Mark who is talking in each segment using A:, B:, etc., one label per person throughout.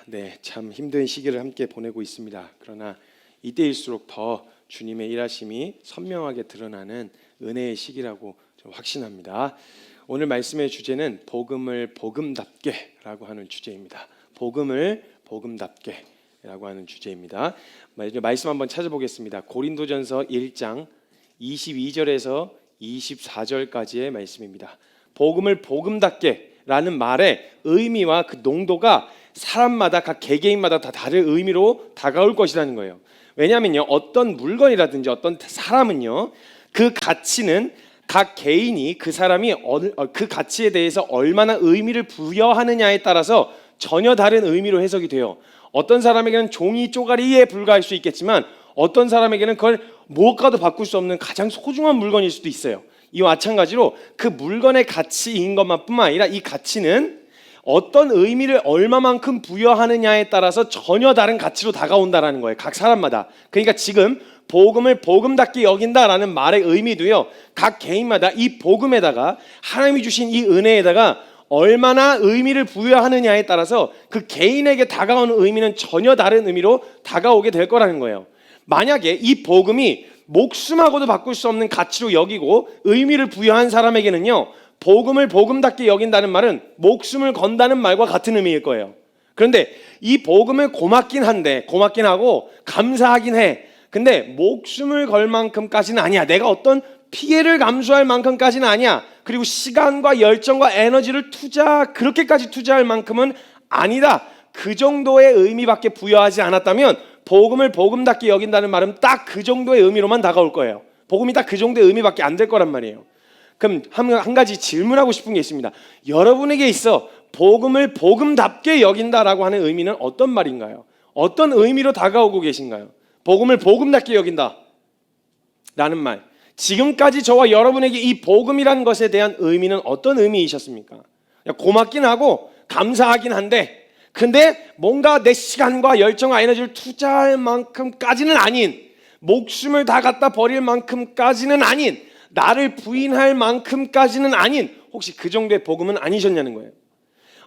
A: 네, 참 힘든 시기를 함께 보내고 있습니다. 그러나 이때일수록 더 주님의 일하심이 선명하게 드러나는 은혜의 시기라고 좀 확신합니다. 오늘 말씀의 주제는 복음을 복음답게라고 하는 주제입니다. 복음을 복음답게라고 하는 주제입니다. 말씀 한번 찾아보겠습니다. 고린도전서 1장 22절에서 24절까지의 말씀입니다. 복음을 복음답게라는 말의 의미와 그 농도가 사람마다 각 개개인마다 다 다른 의미로 다가올 것이라는 거예요. 왜냐하면요, 어떤 물건이라든지 어떤 사람은요, 그 가치는 각 개인이 그 사람이 그 가치에 대해서 얼마나 의미를 부여하느냐에 따라서 전혀 다른 의미로 해석이 돼요. 어떤 사람에게는 종이 쪼가리에 불과할 수 있겠지만 어떤 사람에게는 그걸 무엇과도 바꿀 수 없는 가장 소중한 물건일 수도 있어요. 이와 마찬가지로 그 물건의 가치인 것만뿐만 아니라 이 가치는 어떤 의미를 얼마만큼 부여하느냐에 따라서 전혀 다른 가치로 다가온다라는 거예요. 각 사람마다. 그러니까 지금 복음을 복음답게 여긴다라는 말의 의미도요, 각 개인마다 이 복음에다가 하나님이 주신 이 은혜에다가 얼마나 의미를 부여하느냐에 따라서 그 개인에게 다가오는 의미는 전혀 다른 의미로 다가오게 될 거라는 거예요. 만약에 이 복음이 목숨하고도 바꿀 수 없는 가치로 여기고 의미를 부여한 사람에게는요, 복음을 복음답게 여긴다는 말은 목숨을 건다는 말과 같은 의미일 거예요. 그런데 이 복음을 고맙긴 하고 감사하긴 해. 근데 목숨을 걸 만큼까지는 아니야. 내가 어떤 피해를 감수할 만큼까지는 아니야. 그리고 시간과 열정과 에너지를 그렇게까지 투자할 만큼은 아니다. 그 정도의 의미밖에 부여하지 않았다면 복음을 복음답게 여긴다는 말은 딱 그 정도의 의미로만 다가올 거예요. 복음이 딱 그 정도의 의미밖에 안 될 거란 말이에요. 그럼 한 가지 질문하고 싶은 게 있습니다. 여러분에게 있어 복음을 복음답게 여긴다라고 하는 의미는 어떤 말인가요? 어떤 의미로 다가오고 계신가요? 복음을 복음답게 여긴다 라는 말, 지금까지 저와 여러분에게 이 복음이라는 것에 대한 의미는 어떤 의미이셨습니까? 고맙긴 하고 감사하긴 한데, 근데 뭔가 내 시간과 열정과 에너지를 투자할 만큼까지는 아닌, 목숨을 다 갖다 버릴 만큼까지는 아닌, 나를 부인할 만큼까지는 아닌, 혹시 그 정도의 복음은 아니셨냐는 거예요.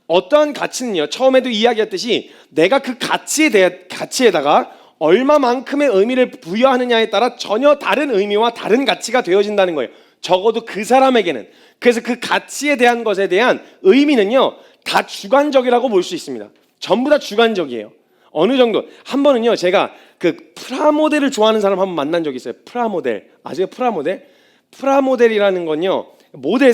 A: 어떠한 가치는요, 처음에도 이야기했듯이 내가 그 가치에다가 얼마만큼의 의미를 부여하느냐에 따라 전혀 다른 의미와 다른 가치가 되어진다는 거예요. 적어도 그 사람에게는. 그래서 그 가치에 대한 것에 대한 의미는요, 다 주관적이라고 볼 수 있습니다. 전부 다 주관적이에요. 어느 정도. 한 번은요, 제가 그 프라모델을 좋아하는 사람 한 번 만난 적이 있어요. 프라모델. 아세요? 프라모델이라는 건요,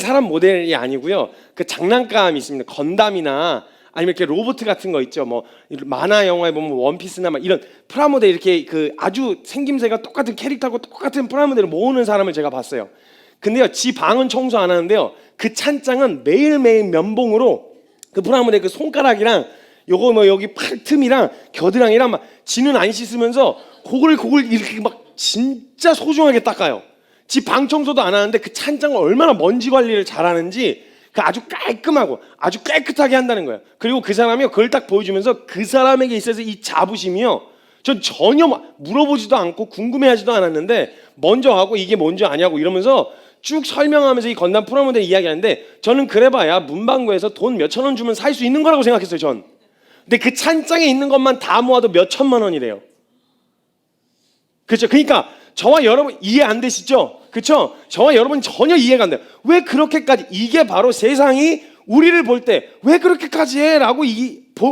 A: 사람 모델이 아니고요, 그 장난감이 있습니다. 건담이나 아니면 이렇게 로봇 같은 거 있죠. 뭐 만화 영화에 보면 원피스나 막 이런 프라모델, 이렇게 그 아주 생김새가 똑같은 캐릭터하고 똑같은 프라모델을 모으는 사람을 제가 봤어요. 근데요, 지 방은 청소 안 하는데요, 그 찬장은 매일매일 면봉으로 그 프라모델 그 손가락이랑 요거 뭐 여기 팔 틈이랑 겨드랑이랑 막 지는 안 씻으면서 고글 이렇게 막 진짜 소중하게 닦아요. 지 방 청소도 안 하는데 그 찬장을 얼마나 먼지 관리를 잘하는지 그 아주 깔끔하고 아주 깨끗하게 한다는 거예요. 그리고 그 사람이 그걸 딱 보여주면서 그 사람에게 있어서 이 자부심이요, 전 전혀 물어보지도 않고 궁금해하지도 않았는데 먼저 하고 이게 뭔지 아냐고 이러면서 쭉 설명하면서 이 건담 프라모델 이야기하는데, 저는 그래봐야 문방구에서 돈 몇천 원 주면 살 수 있는 거라고 생각했어요, 전. 근데 그 찬장에 있는 것만 다 모아도 몇 천만 원이래요. 그렇죠? 그러니까 저와 여러분 이해 안 되시죠? 그렇죠? 저와 여러분 전혀 이해가 안 돼요. 왜 그렇게까지, 이게 바로 세상이 우리를 볼 때 왜 그렇게까지 해? 라고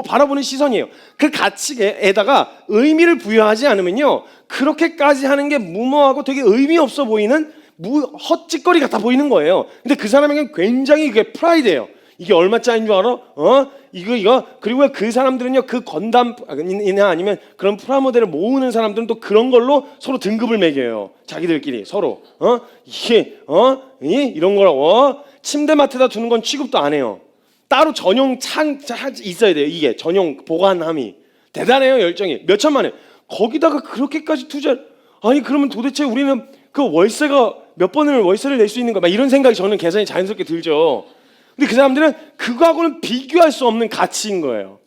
A: 바라보는 시선이에요. 그 가치에다가 의미를 부여하지 않으면요, 그렇게까지 하는 게 무모하고 되게 의미 없어 보이는 헛짓거리 같아 보이는 거예요. 근데 그 사람에게는 굉장히 그게 프라이드예요. 이게 얼마짜리인 줄 알아? 이거. 그리고 그 사람들은요, 그 건담이나 아니면 그런 프라모델을 모으는 사람들은 또 그런 걸로 서로 등급을 매겨요. 자기들끼리 서로. 이런 거라고. 침대맡에다 두는 건 취급도 안 해요. 따로 전용 창 있어야 돼요. 이게 전용 보관함이. 대단해요, 열정이. 몇 천만 원. 거기다가 그렇게까지 아니, 그러면 도대체 우리는 그 월세가 몇 번을 월세를 낼 수 있는 거야? 막 이런 생각이 저는 계산이 자연스럽게 들죠. 근데 그 사람들은 그거하고는 비교할 수 없는 가치인 거예요.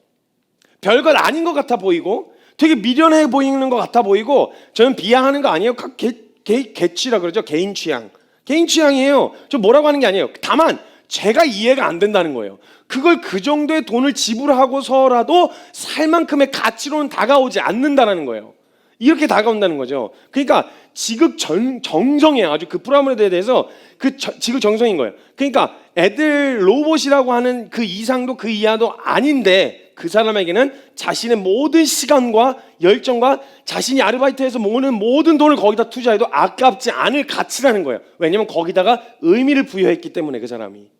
A: 별것 아닌 것 같아 보이고 되게 미련해 보이는 것 같아 보이고, 저는 비하하는 거 아니에요. 개취라 그러죠. 개인 취향이에요. 저 뭐라고 하는 게 아니에요. 다만 제가 이해가 안 된다는 거예요. 그걸 그 정도의 돈을 지불하고서라도 살 만큼의 가치로는 다가오지 않는다는 거예요. 이렇게 다가온다는 거죠. 그러니까 지극정성이에요. 아주 그 프라모델에 대해서 지극정성인 거예요. 그러니까 애들 로봇이라고 하는 그 이상도 그 이하도 아닌데 그 사람에게는 자신의 모든 시간과 열정과 자신이 아르바이트해서 모으는 모든 돈을 거기다 투자해도 아깝지 않을 가치라는 거예요. 왜냐하면 거기다가 의미를 부여했기 때문에 그 사람이.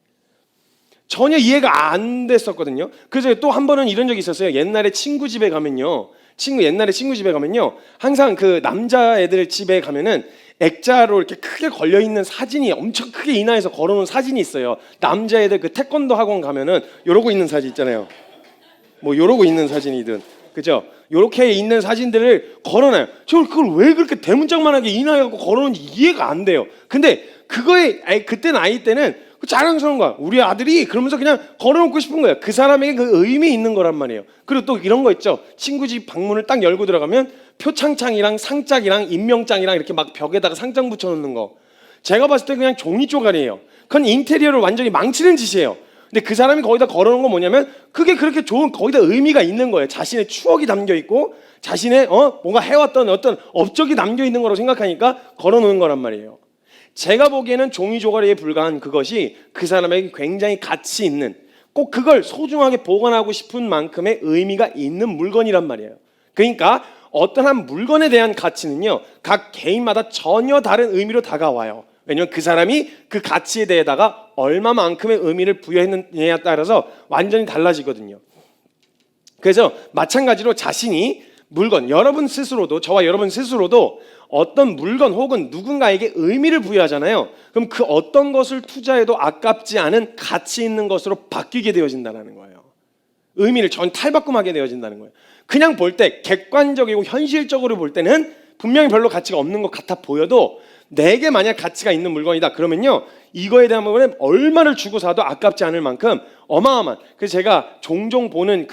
A: 전혀 이해가 안 됐었거든요. 그래서 또 한 번은 이런 적이 있었어요. 옛날에 친구 집에 가면요. 옛날에 친구 집에 가면요. 항상 그 남자애들 집에 가면은 액자로 이렇게 크게 걸려있는 사진이 엄청 크게 인화해서 걸어놓은 사진이 있어요. 남자애들 그 태권도 학원 가면은 이러고 있는 사진 있잖아요. 뭐 이러고 있는 사진이든. 그죠? 요렇게 있는 사진들을 걸어놔요. 저 그걸 왜 그렇게 대문짝만하게 인화해갖고 걸어놓은지 이해가 안 돼요. 근데 그거에 그때 나이 때는 자랑스러운 거야. 우리 아들이 그러면서 그냥 걸어놓고 싶은 거야. 그 사람에게 그 의미 있는 거란 말이에요. 그리고 또 이런 거 있죠. 친구 집 방문을 딱 열고 들어가면 표창장이랑 상짝이랑 임명장이랑 이렇게 막 벽에다가 상장 붙여놓는 거. 제가 봤을 때 그냥 종이 쪼가리예요. 그건 인테리어를 완전히 망치는 짓이에요. 근데 그 사람이 거기다 걸어놓은 건 뭐냐면 그게 그렇게 좋은 거기다 의미가 있는 거예요. 자신의 추억이 담겨 있고 자신의 뭔가 해왔던 어떤 업적이 담겨 있는 거라고 생각하니까 걸어놓은 거란 말이에요. 제가 보기에는 종이 조각에 불과한 그것이 그 사람에게 굉장히 가치 있는 꼭 그걸 소중하게 보관하고 싶은 만큼의 의미가 있는 물건이란 말이에요. 그러니까 어떤 한 물건에 대한 가치는요 각 개인마다 전혀 다른 의미로 다가와요. 왜냐하면 그 사람이 그 가치에 대해다가 얼마만큼의 의미를 부여했느냐에 따라서 완전히 달라지거든요. 그래서 마찬가지로 자신이 물건, 여러분 스스로도 저와 여러분 스스로도 어떤 물건 혹은 누군가에게 의미를 부여하잖아요. 그럼 그 어떤 것을 투자해도 아깝지 않은 가치 있는 것으로 바뀌게 되어진다는 거예요. 의미를 전 탈바꿈하게 되어진다는 거예요. 그냥 볼 때 객관적이고 현실적으로 볼 때는 분명히 별로 가치가 없는 것 같아 보여도 내게 만약 가치가 있는 물건이다 그러면요 이거에 대한 부분에 얼마를 주고 사도 아깝지 않을 만큼 어마어마한. 그래서 제가 종종 보는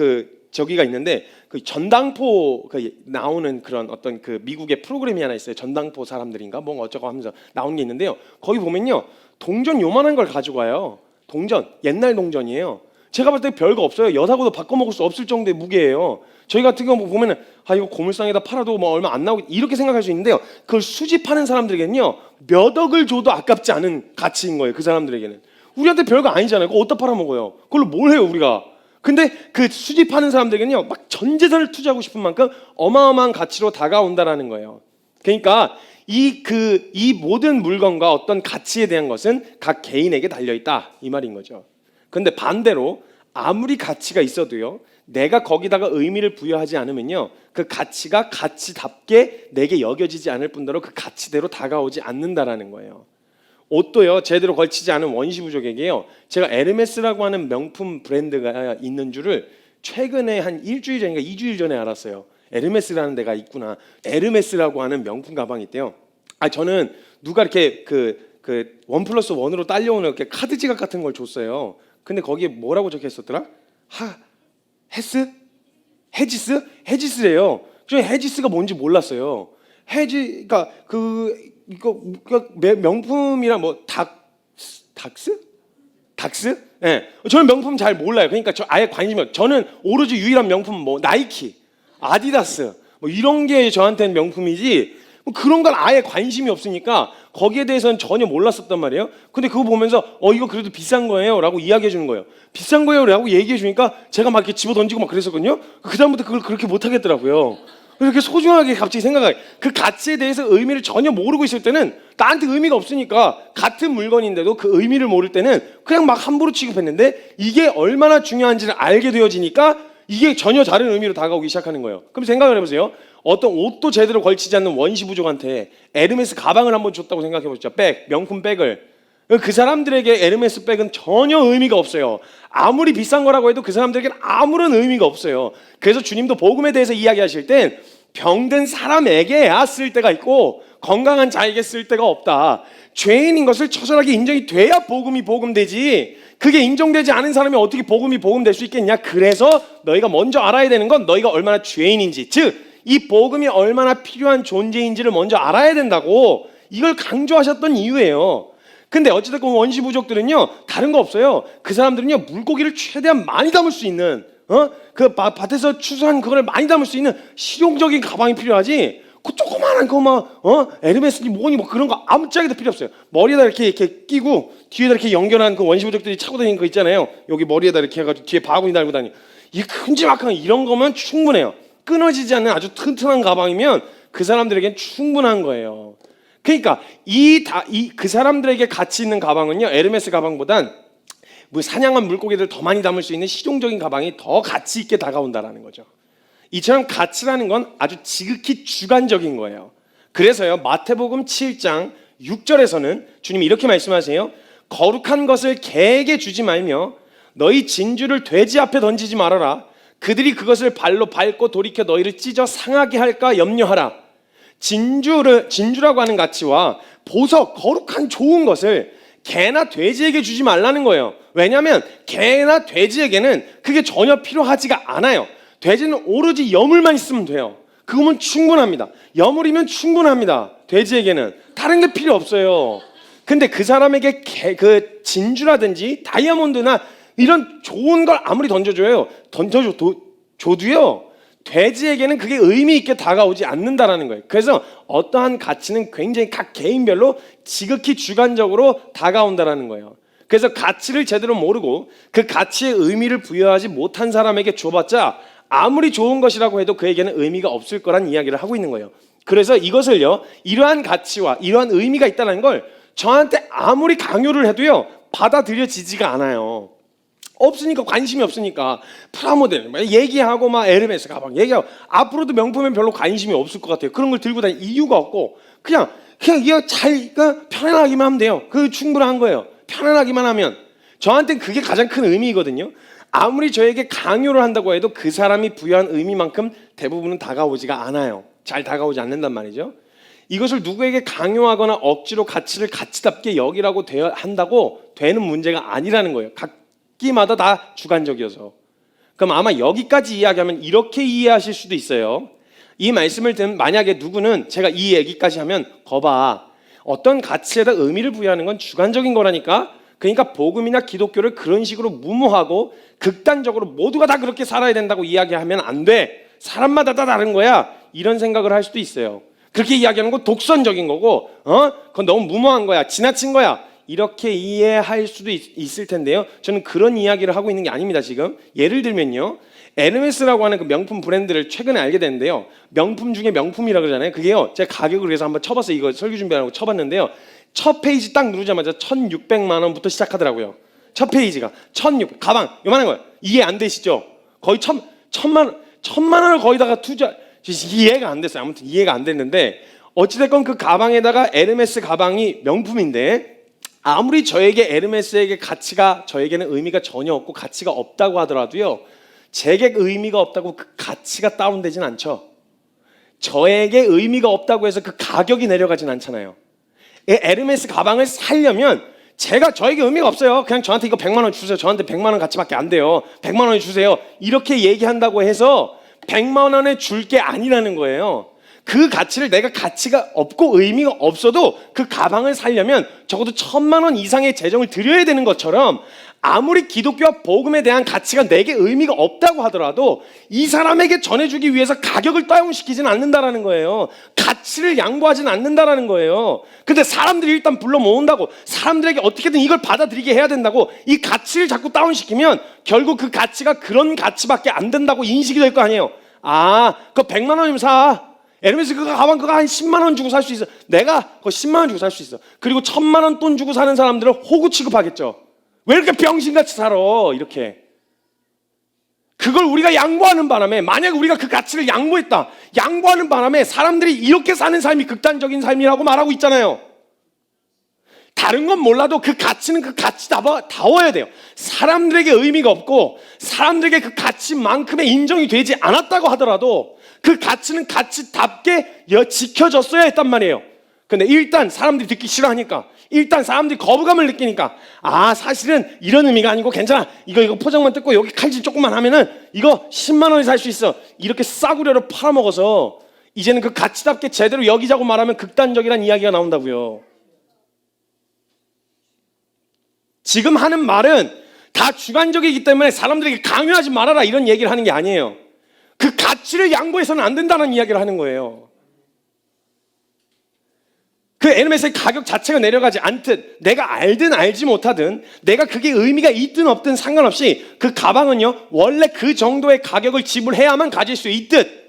A: 저기가 있는데 그 전당포 나오는 그런 어떤 그 미국의 프로그램이 하나 있어요. 전당포 사람들인가 뭔가 어쩌고 하면서 나오는 게 있는데요. 거기 보면요 동전 요만한 걸 가지고 와요. 동전 옛날 동전이에요. 제가 봤을 때 별거 없어요. 여사고도 바꿔 먹을 수 없을 정도의 무게예요. 저희 같은 경우 보면은 이거 고물상에다 팔아도 뭐 얼마 안 나오고 이렇게 생각할 수 있는데요. 그걸 수집하는 사람들에게는요 몇 억을 줘도 아깝지 않은 가치인 거예요. 그 사람들에게는. 우리한테 별거 아니잖아요. 그거 어디다 팔아먹어요. 그걸로 뭘 해요 우리가. 근데 그 수집하는 사람들에게는요 막 전 재산을 투자하고 싶은 만큼 어마어마한 가치로 다가온다라는 거예요. 그러니까 이 모든 물건과 어떤 가치에 대한 것은 각 개인에게 달려있다 이 말인 거죠. 근데 반대로 아무리 가치가 있어도요 내가 거기다가 의미를 부여하지 않으면요 그 가치가 가치답게 내게 여겨지지 않을 뿐더러 그 가치대로 다가오지 않는다라는 거예요. 옷도요 제대로 걸치지 않은 원시 부족에게요 제가 에르메스라고 하는 명품 브랜드가 있는 줄을 최근에 한 일주일 전인가 2주일 전에 알았어요. 에르메스라는 데가 있구나. 에르메스라고 하는 명품 가방이 있대요. 저는 누가 이렇게 그 1+1으로 딸려오는 이렇게 카드 지갑 같은 걸 줬어요. 근데 거기에 뭐라고 적혀 있었더라? 헤지스? 헤지스래요. 저 헤지스가 뭔지 몰랐어요. 그러니까 이거 명품이라 뭐 닥스? 예. 저는 명품 잘 몰라요. 그러니까 저 아예 관심이 없어요. 저는 오로지 유일한 명품 뭐 나이키, 아디다스 뭐 이런 게 저한테는 명품이지 뭐 그런 건 아예 관심이 없으니까 거기에 대해서는 전혀 몰랐었단 말이에요. 근데 그거 보면서 이거 그래도 비싼 거예요 라고 이야기해 주는 거예요. 비싼 거예요 라고 얘기해 주니까 제가 막 이렇게 집어 던지고 막 그랬었거든요. 그 다음부터 그걸 그렇게 못 하겠더라고요. 이렇게 소중하게 갑자기 생각하게 그 가치에 대해서 의미를 전혀 모르고 있을 때는 나한테 의미가 없으니까 같은 물건인데도 그 의미를 모를 때는 그냥 막 함부로 취급했는데 이게 얼마나 중요한지를 알게 되어지니까 이게 전혀 다른 의미로 다가오기 시작하는 거예요. 그럼 생각을 해보세요. 어떤 옷도 제대로 걸치지 않는 원시 부족한테 에르메스 가방을 한번 줬다고 생각해 보시죠. 명품 백을. 그 사람들에게 에르메스 백은 전혀 의미가 없어요. 아무리 비싼 거라고 해도 그 사람들에게는 아무런 의미가 없어요. 그래서 주님도 복음에 대해서 이야기하실 땐 병든 사람에게야 쓸 때가 있고 건강한 자에게 쓸 때가 없다. 죄인인 것을 처절하게 인정이 돼야 복음이 복음되지. 그게 인정되지 않은 사람이 어떻게 복음이 복음될 수 있겠냐. 그래서 너희가 먼저 알아야 되는 건 너희가 얼마나 죄인인지, 즉 이 복음이 얼마나 필요한 존재인지를 먼저 알아야 된다고 이걸 강조하셨던 이유예요. 근데 어찌됐건 원시 부족들은요 다른 거 없어요. 그 사람들은요 물고기를 최대한 많이 담을 수 있는 그 밭에서 추수한 그걸 많이 담을 수 있는 실용적인 가방이 필요하지. 그 조그마한 에르메스니 뭐니 뭐 그런 거 아무짝에도 필요 없어요. 머리에다 이렇게 끼고 뒤에다 이렇게 연결한 그 원시 부족들이 차고 다니는 거 있잖아요. 여기 머리에다 이렇게 해가지고 뒤에 바구니 달고 다니. 이 큼지막한 이런 거면 충분해요. 끊어지지 않는 아주 튼튼한 가방이면 그 사람들에겐 충분한 거예요. 그러니까 그 사람들에게 가치 있는 가방은요 에르메스 가방보단 뭐 사냥한 물고기들 더 많이 담을 수 있는 실용적인 가방이 더 가치 있게 다가온다라는 거죠. 이처럼 가치라는 건 아주 지극히 주관적인 거예요. 그래서요 마태복음 7장 6절에서는 주님이 이렇게 말씀하세요. 거룩한 것을 개에게 주지 말며 너희 진주를 돼지 앞에 던지지 말아라. 그들이 그것을 발로 밟고 돌이켜 너희를 찢어 상하게 할까 염려하라. 진주라고 하는 가치와 보석, 거룩한 좋은 것을 개나 돼지에게 주지 말라는 거예요. 왜냐하면 개나 돼지에게는 그게 전혀 필요하지가 않아요. 돼지는 오로지 여물만 있으면 돼요. 그거면 충분합니다. 여물이면 충분합니다. 돼지에게는 다른 게 필요 없어요. 근데 그 사람에게 그 진주라든지 다이아몬드나 이런 좋은 걸 아무리 던져줘도요 돼지에게는 그게 의미 있게 다가오지 않는다라는 거예요. 그래서 어떠한 가치는 굉장히 각 개인별로 지극히 주관적으로 다가온다라는 거예요. 그래서 가치를 제대로 모르고 그 가치의 의미를 부여하지 못한 사람에게 줘봤자 아무리 좋은 것이라고 해도 그에게는 의미가 없을 거란 이야기를 하고 있는 거예요. 그래서 이것을요 이러한 가치와 이러한 의미가 있다는 걸 저한테 아무리 강요를 해도요 받아들여지지가 않아요. 없으니까, 관심이 없으니까. 프라모델 얘기하고 막 에르메스 가방 얘기하고 앞으로도 명품에 별로 관심이 없을 것 같아요. 그런 걸 들고 다닐 이유가 없고 그냥 이거 편안하기만 하면 돼요. 그 충분한 거예요. 편안하기만 하면. 저한테는 그게 가장 큰 의미이거든요. 아무리 저에게 강요를 한다고 해도 그 사람이 부여한 의미만큼 대부분은 다가오지가 않아요. 잘 다가오지 않는단 말이죠. 이것을 누구에게 강요하거나 억지로 가치를 가치답게 여기라고 한다고 되는 문제가 아니라는 거예요. 각기마다 다 주관적이어서. 그럼 아마 여기까지 이야기하면 이렇게 이해하실 수도 있어요. 이 말씀을 듣는 만약에 누구는 제가 이 얘기까지 하면 거봐, 어떤 가치에다 의미를 부여하는 건 주관적인 거라니까. 그러니까 복음이나 기독교를 그런 식으로 무모하고 극단적으로 모두가 다 그렇게 살아야 된다고 이야기하면 안 돼. 사람마다 다 다른 거야. 이런 생각을 할 수도 있어요. 그렇게 이야기하는 건 독선적인 거고 그건 너무 무모한 거야. 지나친 거야. 이렇게 이해할 수도 있을 텐데요. 저는 그런 이야기를 하고 있는 게 아닙니다. 지금 예를 들면요, 에르메스라고 하는 그 명품 브랜드를 최근에 알게 됐는데요. 명품 중에 명품이라고 그러잖아요. 그게요, 제가 가격을 그래서 한번 쳐봤어요. 이거 설교 준비하라고 쳐봤는데요. 첫 페이지 딱 누르자마자 1,600만 원부터 시작하더라고요. 첫 페이지가 1,600 가방 요만한 거예요. 이해 안 되시죠? 거의 천만 원을 거기다가 투자. 이해가 안 됐어요. 아무튼 이해가 안 됐는데 어찌됐건 그 가방에다가 에르메스 가방이 명품인데 아무리 저에게 에르메스에게 가치가 저에게는 의미가 전혀 없고 가치가 없다고 하더라도요, 제게 의미가 없다고 그 가치가 다운되진 않죠. 저에게 의미가 없다고 해서 그 가격이 내려가진 않잖아요. 에르메스 가방을 사려면 저에게 의미가 없어요. 그냥 저한테 이거 100만 원 주세요. 저한테 100만 원 가치밖에 안 돼요. 100만 원이 주세요. 이렇게 얘기한다고 해서 100만 원에 줄 게 아니라는 거예요. 그 가치를 내가 가치가 없고 의미가 없어도 그 가방을 사려면 적어도 1,000만 원 이상의 재정을 들여야 되는 것처럼 아무리 기독교와 복음에 대한 가치가 내게 의미가 없다고 하더라도 이 사람에게 전해주기 위해서 가격을 다운시키지는 않는다라는 거예요. 가치를 양보하지는 않는다라는 거예요. 근데 사람들이 일단 불러 모은다고, 사람들에게 어떻게든 이걸 받아들이게 해야 된다고 이 가치를 자꾸 다운시키면 결국 그 가치가 그런 가치밖에 안 된다고 인식이 될 거 아니에요. 그거 100만 원이면 사. 에르메스 그거 가방 그거 한 10만 원 주고 살 수 있어. 내가 그거 10만 원 주고 살 수 있어. 그리고 1,000만 원 돈 주고 사는 사람들은 호구 취급하겠죠. 왜 이렇게 병신같이 살아? 이렇게. 그걸 우리가 양보하는 바람에, 만약 우리가 그 가치를 양보했다, 양보하는 바람에 사람들이 이렇게 사는 삶이 극단적인 삶이라고 말하고 있잖아요. 다른 건 몰라도 그 가치는 그 가치다워야 돼요. 사람들에게 의미가 없고 사람들에게 그 가치만큼의 인정이 되지 않았다고 하더라도 그 가치는 가치답게 지켜졌어야 했단 말이에요. 근데 일단 사람들이 듣기 싫어하니까, 일단 사람들이 거부감을 느끼니까, 사실은 이런 의미가 아니고 괜찮아, 이거 포장만 뜯고 여기 칼질 조금만 하면은 이거 10만 원에 살 수 있어, 이렇게 싸구려로 팔아먹어서 이제는 그 가치답게 제대로 여기자고 말하면 극단적이란 이야기가 나온다고요. 지금 하는 말은 다 주관적이기 때문에 사람들에게 강요하지 말아라 이런 얘기를 하는 게 아니에요. 그 가치를 양보해서는 안 된다는 이야기를 하는 거예요. 그 에르메스의 가격 자체가 내려가지 않듯 내가 알든 알지 못하든 내가 그게 의미가 있든 없든 상관없이 그 가방은요 원래 그 정도의 가격을 지불해야만 가질 수 있듯,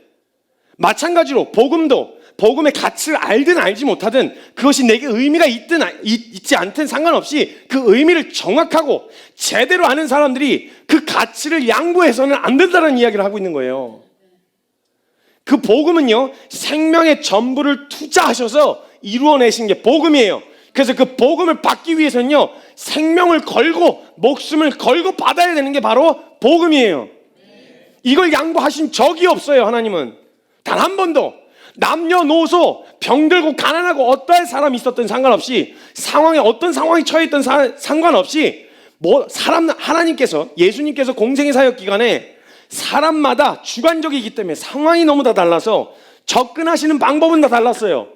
A: 마찬가지로 복음도 복음의 가치를 알든 알지 못하든 그것이 내게 의미가 있든 있지 않든 상관없이 그 의미를 정확하고 제대로 아는 사람들이 그 가치를 양보해서는 안 된다는 이야기를 하고 있는 거예요. 그 복음은요 생명의 전부를 투자하셔서 이루어내신 게 복음이에요. 그래서 그 복음을 받기 위해서는요 생명을 걸고 목숨을 걸고 받아야 되는 게 바로 복음이에요. 이걸 양보하신 적이 없어요. 하나님은 단 한 번도. 남녀노소, 병들고 가난하고 어떠한 사람이 있었든 상관없이, 상황에 어떤 상황에 처해 있던 상관없이 하나님께서, 예수님께서 공생의 사역 기간에 사람마다 주관적이기 때문에 상황이 너무 다 달라서 접근하시는 방법은 다 달랐어요.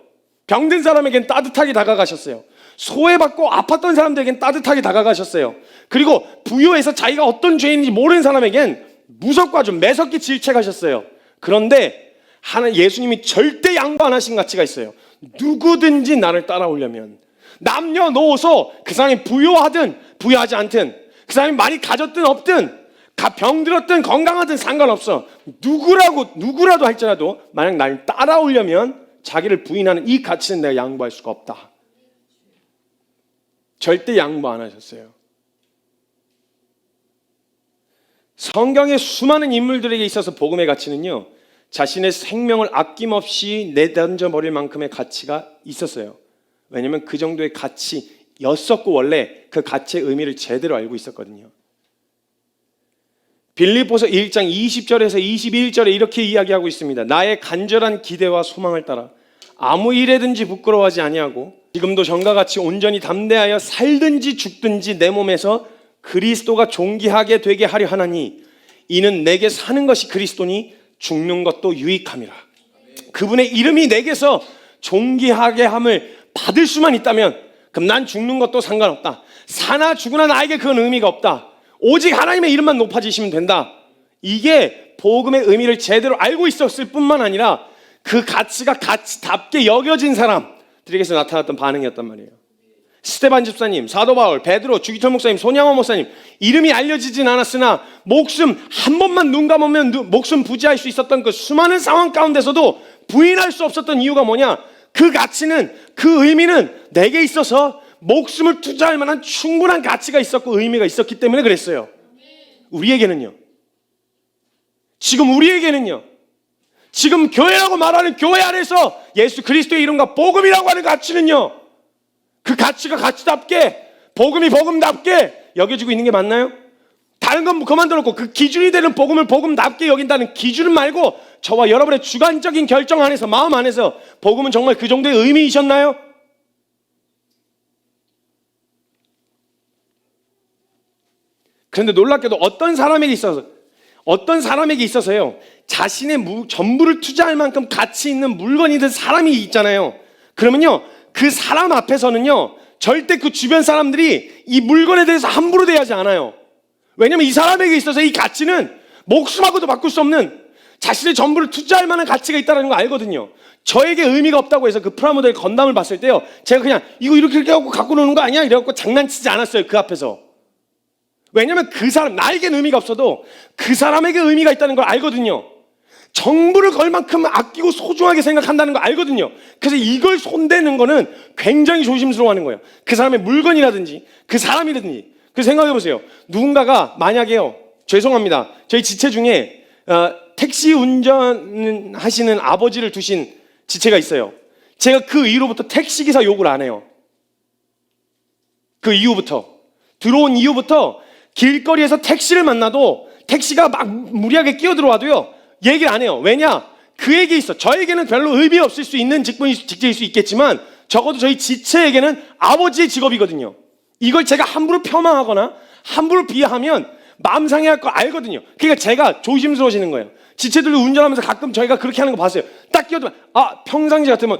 A: 병든 사람에겐 따뜻하게 다가가셨어요. 소외받고 아팠던 사람들에겐 따뜻하게 다가가셨어요. 그리고 부유해서 자기가 어떤 죄인인지 모르는 사람에겐 무섭고 아주 매섭게 질책하셨어요. 그런데 예수님이 절대 양보 안 하신 가치가 있어요. 누구든지 나를 따라오려면, 남녀노소, 그 사람이 부유하든 부유하지 않든, 그 사람이 많이 가졌든 없든, 병들었든 건강하든 상관없어. 누구라도 할지라도 만약 나를 따라오려면 자기를 부인하는 이 가치는 내가 양보할 수가 없다. 절대 양보 안 하셨어요. 성경의 수많은 인물들에게 있어서 복음의 가치는요 자신의 생명을 아낌없이 내던져 버릴 만큼의 가치가 있었어요. 왜냐하면 그 정도의 가치였었고 원래 그 가치의 의미를 제대로 알고 있었거든요. 빌립보서 1장 20절에서 21절에 이렇게 이야기하고 있습니다. 나의 간절한 기대와 소망을 따라 아무 일에든지 부끄러워하지 아니하고 지금도 전과 같이 온전히 담대하여 살든지 죽든지 내 몸에서 그리스도가 존귀하게 되게 하려 하나니 이는 내게 사는 것이 그리스도니 죽는 것도 유익함이라. 그분의 이름이 내게서 존귀하게 함을 받을 수만 있다면 그럼 난 죽는 것도 상관없다. 사나 죽으나 나에게 그건 의미가 없다. 오직 하나님의 이름만 높아지시면 된다. 이게 복음의 의미를 제대로 알고 있었을 뿐만 아니라 그 가치가 가치답게 여겨진 사람들에게서 나타났던 반응이었단 말이에요. 스테반 집사님, 사도 바울, 베드로, 주기철 목사님, 손양원 목사님, 이름이 알려지진 않았으나 목숨 한 번만 눈 감으면 목숨 부지할 수 있었던 그 수많은 상황 가운데서도 부인할 수 없었던 이유가 뭐냐? 그 가치는, 그 의미는 내게 있어서 목숨을 투자할 만한 충분한 가치가 있었고 의미가 있었기 때문에 그랬어요. 우리에게는요, 지금 우리에게는요, 지금 교회라고 말하는 교회 안에서 예수 그리스도의 이름과 복음이라고 하는 가치는요, 그 가치가 가치답게, 복음이 복음답게 여겨지고 있는 게 맞나요? 다른 건 그만둬놓고 그 기준이 되는 복음을 복음답게 여긴다는 기준은 말고 저와 여러분의 주관적인 결정 안에서, 마음 안에서 복음은 정말 그 정도의 의미이셨나요? 그런데 놀랍게도 어떤 사람에게 있어서요 자신의 전부를 투자할 만큼 가치 있는 물건이든 사람이 있잖아요. 그러면요 그 사람 앞에서는요 절대 그 주변 사람들이 이 물건에 대해서 함부로 대하지 않아요. 왜냐면 이 사람에게 있어서 이 가치는 목숨하고도 바꿀 수 없는 자신의 전부를 투자할 만한 가치가 있다는 걸 알거든요. 저에게 의미가 없다고 해서 그 프라모델 건담을 봤을 때요 제가 그냥 이거 이렇게 하고 갖고 노는 거 아니야? 이래갖고 장난치지 않았어요. 그 앞에서. 왜냐면 그 사람, 나에겐 의미가 없어도 그 사람에게 의미가 있다는 걸 알거든요. 정부를 걸 만큼 아끼고 소중하게 생각한다는 걸 알거든요. 그래서 이걸 손대는 거는 굉장히 조심스러워하는 거예요. 그 사람의 물건이라든지 그 사람이라든지. 그래서 생각해보세요. 누군가가 만약에요, 죄송합니다, 저희 지체 중에 택시 운전하시는 아버지를 두신 지체가 있어요. 제가 그 이후로부터 택시기사 욕을 안 해요. 그 이후부터, 들어온 이후부터 길거리에서 택시를 만나도 택시가 막 무리하게 끼어들어와도요 얘기를 안 해요. 왜냐? 그에게 있어. 저에게는 별로 의미 없을 수 있는 직책일 수 있겠지만 적어도 저희 지체에게는 아버지의 직업이거든요. 이걸 제가 함부로 폄하하거나 함부로 비하하면 마음 상해할 거 알거든요. 그러니까 제가 조심스러워지는 거예요. 지체들도 운전하면서 가끔 저희가 그렇게 하는 거 봤어요. 딱 끼어들면 평상시 같으면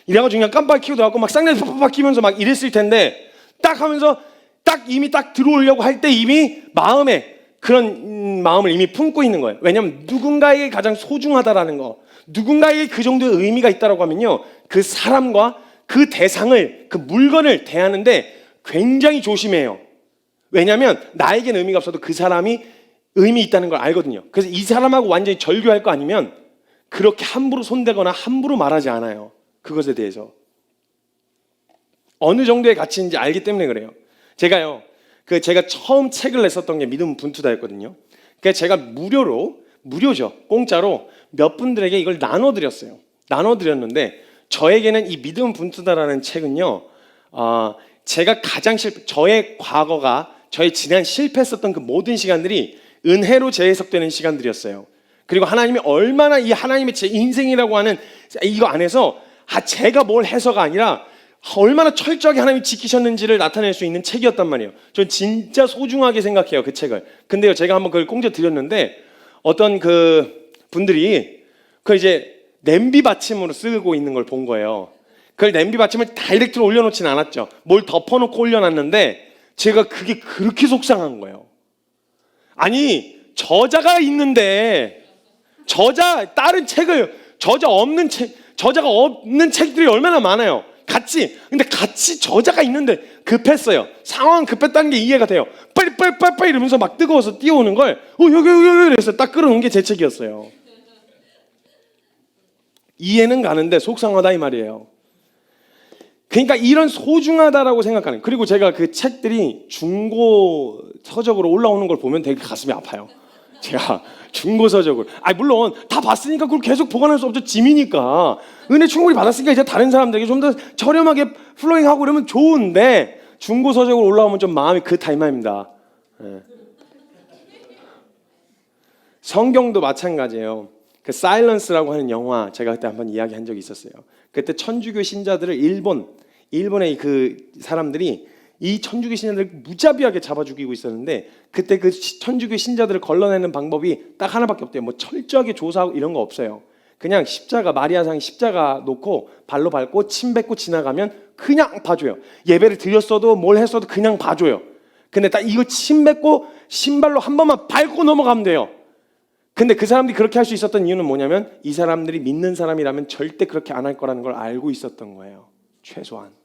A: 이래가지고 그냥 깜빡이 켜고 들어가고 막 쌍라이트 팍팍 끼면서 막 이랬을 텐데 딱 하면서 딱 이미 딱 들어오려고 할 때 이미 마음에 그런 마음을 이미 품고 있는 거예요. 왜냐하면 누군가에게 가장 소중하다라는 거, 누군가에게 그 정도의 의미가 있다라고 하면요, 그 사람과 그 대상을, 그 물건을 대하는데 굉장히 조심해요. 왜냐하면 나에겐 의미가 없어도 그 사람이 의미 있다는 걸 알거든요. 그래서 이 사람하고 완전히 절교할 거 아니면 그렇게 함부로 손대거나 함부로 말하지 않아요. 그것에 대해서 어느 정도의 가치인지 알기 때문에 그래요. 제가 처음 책을 냈었던 게 믿음 분투다였거든요. 그래서 제가 무료죠, 공짜로 몇 분들에게 이걸 나눠드렸어요. 나눠드렸는데 저에게는 이 믿음 분투다라는 책은요, 제가 저의 과거가, 저의 지난 실패했었던 그 모든 시간들이 은혜로 재해석되는 시간들이었어요. 그리고 하나님이 얼마나 이 하나님의 제 인생이라고 하는 이거 안에서 제가 뭘 해서가 아니라 얼마나 철저하게 하나님이 지키셨는지를 나타낼 수 있는 책이었단 말이에요. 전 진짜 소중하게 생각해요, 그 책을. 근데요, 제가 한번 그걸 공짜 드렸는데 어떤 그 분들이 그 이제 냄비 받침으로 쓰고 있는 걸 본 거예요. 그걸 냄비 받침을 다이렉트로 올려놓진 않았죠. 뭘 덮어놓고 올려놨는데 제가 그게 그렇게 속상한 거예요. 아니, 저자가 있는데 다른 책을 저자가 없는 책들이 얼마나 많아요. 근데 같이 저자가 있는데 급했어요. 상황은 급했다는 게 이해가 돼요. 빨리 이러면서 막 뜨거워서 뛰어오는 걸 여기 이래서 딱 끌어놓은 게 제 책이었어요. 이해는 가는데 속상하다 이 말이에요. 그러니까 이런 소중하다라고 생각하는, 그리고 제가 그 책들이 중고 서적으로 올라오는 걸 보면 되게 가슴이 아파요. 제가 중고 서적을 물론 다 봤으니까 그걸 계속 보관할 수 없죠. 짐이니까. 은혜 충분히 받았으니까 이제 다른 사람들에게 좀 더 저렴하게 플로잉하고 이러면 좋은데 중고 서적으로 올라오면 좀 마음이 타이마입니다. 네. 성경도 마찬가지예요. 그 사일런스라고 하는 영화 제가 그때 한번 이야기한 적이 있었어요. 그때 천주교 신자들을 일본의 그 사람들이 이 천주교 신자들을 무자비하게 잡아 죽이고 있었는데, 그때 그 천주교 신자들을 걸러내는 방법이 딱 하나밖에 없대요. 뭐 철저하게 조사하고 이런 거 없어요. 그냥 마리아상 십자가 놓고 발로 밟고 침 뱉고 지나가면 그냥 봐줘요. 예배를 드렸어도 뭘 했어도 그냥 봐줘요. 근데 딱 이거 침 뱉고 신발로 한 번만 밟고 넘어가면 돼요. 근데 그 사람들이 그렇게 할 수 있었던 이유는 뭐냐면 이 사람들이 믿는 사람이라면 절대 그렇게 안 할 거라는 걸 알고 있었던 거예요. 최소한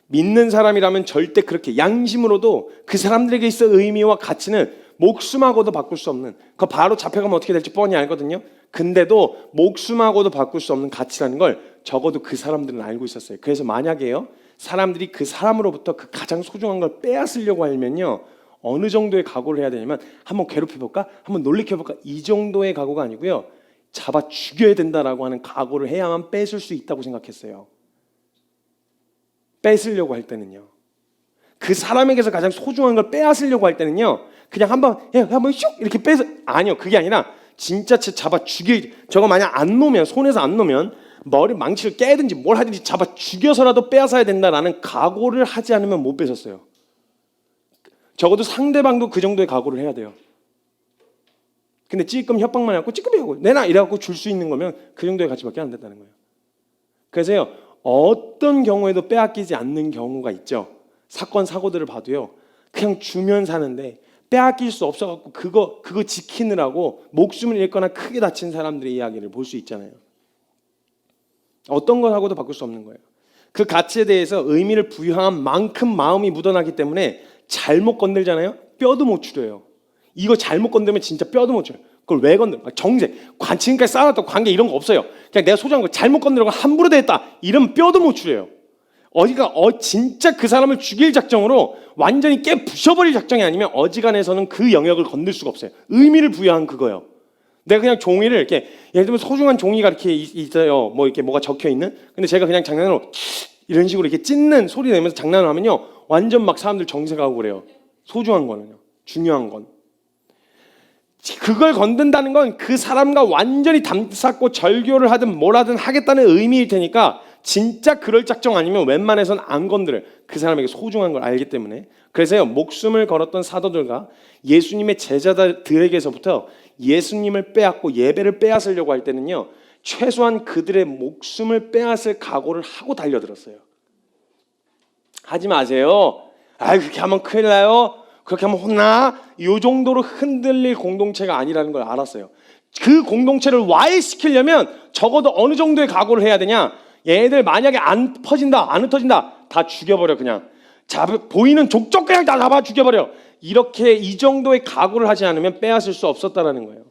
A: 믿는 사람이라면 절대 그렇게 양심으로도 그 사람들에게 있어 의미와 가치는 목숨하고도 바꿀 수 없는, 그거 바로 잡혀가면 어떻게 될지 뻔히 알거든요. 근데도 목숨하고도 바꿀 수 없는 가치라는 걸 적어도 그 사람들은 알고 있었어요. 그래서 만약에요, 사람들이 그 사람으로부터 그 가장 소중한 걸 빼앗으려고 하면요, 어느 정도의 각오를 해야 되냐면 한번 괴롭혀볼까? 한번 놀래켜볼까? 이 정도의 각오가 아니고요, 잡아 죽여야 된다라고 하는 각오를 해야만 뺏을 수 있다고 생각했어요. 뺏으려고 할 때는요, 그 사람에게서 가장 소중한 걸 빼앗으려고 할 때는요, 그냥 한번 슉 이렇게 빼서, 아니요, 그게 아니라 진짜 잡아 저거 만약 안 놓으면, 손에서 안 놓으면 머리 망치를 깨든지 뭘 하든지 잡아 죽여서라도 빼앗아야 된다라는 각오를 하지 않으면 못 뺏었어요. 적어도 상대방도 그 정도의 각오를 해야 돼요. 근데 찌끔 협박만 해갖고 찌끔하고 내놔 이래갖고 줄 수 있는 거면 그 정도의 가치밖에 안 된다는 거예요. 그래서요, 어떤 경우에도 빼앗기지 않는 경우가 있죠. 사건 사고들을 봐도요, 그냥 주면 사는데 빼앗길 수 없어갖고 그거 지키느라고 목숨을 잃거나 크게 다친 사람들의 이야기를 볼 수 있잖아요. 어떤 것하고도 바꿀 수 없는 거예요. 그 가치에 대해서 의미를 부여한 만큼 마음이 묻어나기 때문에 잘못 건들잖아요, 뼈도 못 추려요. 이거 잘못 건들면 진짜 뼈도 못 추려요. 그걸 왜 건들? 정색, 지금까지 쌓아놨던 관계 이런 거 없어요. 그냥 내가 소중한 거 잘못 건드려고 함부로 대했다 이러면 뼈도 못 추려요. 진짜 그 사람을 죽일 작정으로 완전히 부셔버릴 작정이 아니면 어지간해서는 그 영역을 건들 수가 없어요. 의미를 부여한 그거요. 내가 그냥 종이를 이렇게, 예를 들면 소중한 종이가 이렇게 있어요. 뭐 이렇게 뭐가 적혀 있는. 근데 제가 그냥 장난으로 이런 식으로 이렇게 찢는 소리 내면서 장난을 하면요, 완전 막 사람들 정색하고 그래요. 소중한 거는요, 중요한 건. 그걸 건든다는 건 그 사람과 완전히 담쌓고 절교를 하든 뭘 하든 하겠다는 의미일 테니까 진짜 그럴 작정 아니면 웬만해선 안 건드려요. 그 사람에게 소중한 걸 알기 때문에. 그래서요, 목숨을 걸었던 사도들과 예수님의 제자들에게서부터 예수님을 빼앗고 예배를 빼앗으려고 할 때는요, 최소한 그들의 목숨을 빼앗을 각오를 하고 달려들었어요. 하지 마세요. 그렇게 하면 큰일 나요. 그렇게 하면 혼나. 이 정도로 흔들릴 공동체가 아니라는 걸 알았어요. 그 공동체를 와해시키려면 적어도 어느 정도의 각오를 해야 되냐. 얘네들 만약에 안 퍼진다, 안 흩어진다, 다 죽여버려. 그냥 보이는 족족 그냥 다 잡아 죽여버려. 이렇게 이 정도의 각오를 하지 않으면 빼앗을 수 없었다라는 거예요.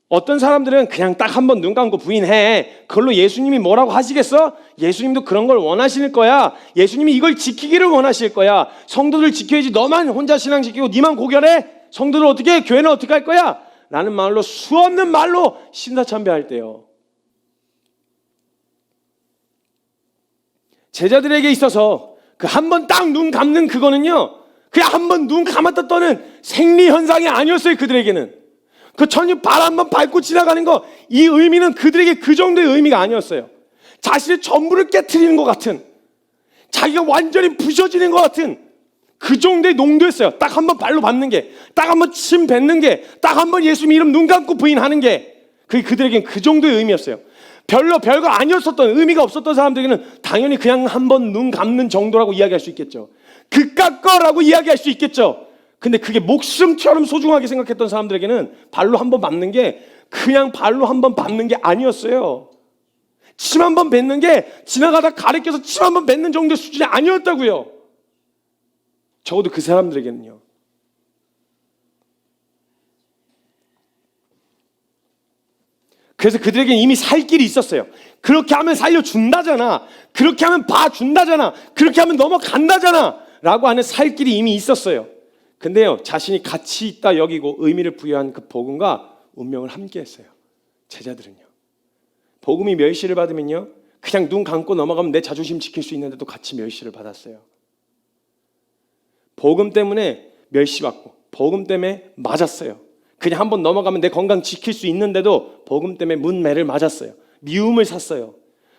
A: 어떤 사람들은 그냥 딱 한 번 눈 감고 부인해. 그걸로 예수님이 뭐라고 하시겠어? 예수님도 그런 걸 원하실 거야. 예수님이 이걸 지키기를 원하실 거야. 성도들 지켜야지. 너만 혼자 신앙 지키고 니만 고결해? 성도들 어떻게 해? 교회는 어떻게 할 거야? 라는 말로 수없는 말로 신사참배할 때요. 제자들에게 있어서 그 한 번 딱 눈 감는 그거는요, 그냥 한 번 눈 감았다 떠는 생리 현상이 아니었어요. 그들에게는 그 천이 발 한 번 밟고 지나가는 거, 이 의미는 그들에게 그 정도의 의미가 아니었어요. 자신의 전부를 깨트리는 것 같은, 자기가 완전히 부셔지는 것 같은 그 정도의 농도였어요. 딱 한 번 발로 밟는 게, 딱 한 번 침 뱉는 게, 딱 한 번 예수님 이름 눈 감고 부인하는 게, 그게 그들에게는 그 정도의 의미였어요. 별거 아니었었던, 의미가 없었던 사람들에게는 당연히 그냥 한 번 눈 감는 정도라고 이야기할 수 있겠죠. 그깟 거라고 이야기할 수 있겠죠. 근데 그게 목숨처럼 소중하게 생각했던 사람들에게는 발로 한 번 밟는 게 그냥 발로 한 번 밟는 게 아니었어요. 침 한 번 뱉는 게 지나가다 가리켜서 침 한 번 뱉는 정도의 수준이 아니었다고요. 적어도 그 사람들에게는요. 그래서 그들에게는 이미 살 길이 있었어요. 그렇게 하면 살려준다잖아. 그렇게 하면 봐준다잖아. 그렇게 하면 넘어간다잖아. 라고 하는 살 길이 이미 있었어요. 근데요, 자신이 가치 있다 여기고 의미를 부여한 그 복음과 운명을 함께 했어요. 제자들은요. 복음이 멸시를 받으면요, 그냥 눈 감고 넘어가면 내 자존심 지킬 수 있는데도 같이 멸시를 받았어요. 복음 때문에 멸시받고, 복음 때문에 맞았어요. 그냥 한번 넘어가면 내 건강 지킬 수 있는데도 복음 때문에 문매를 맞았어요. 미움을 샀어요.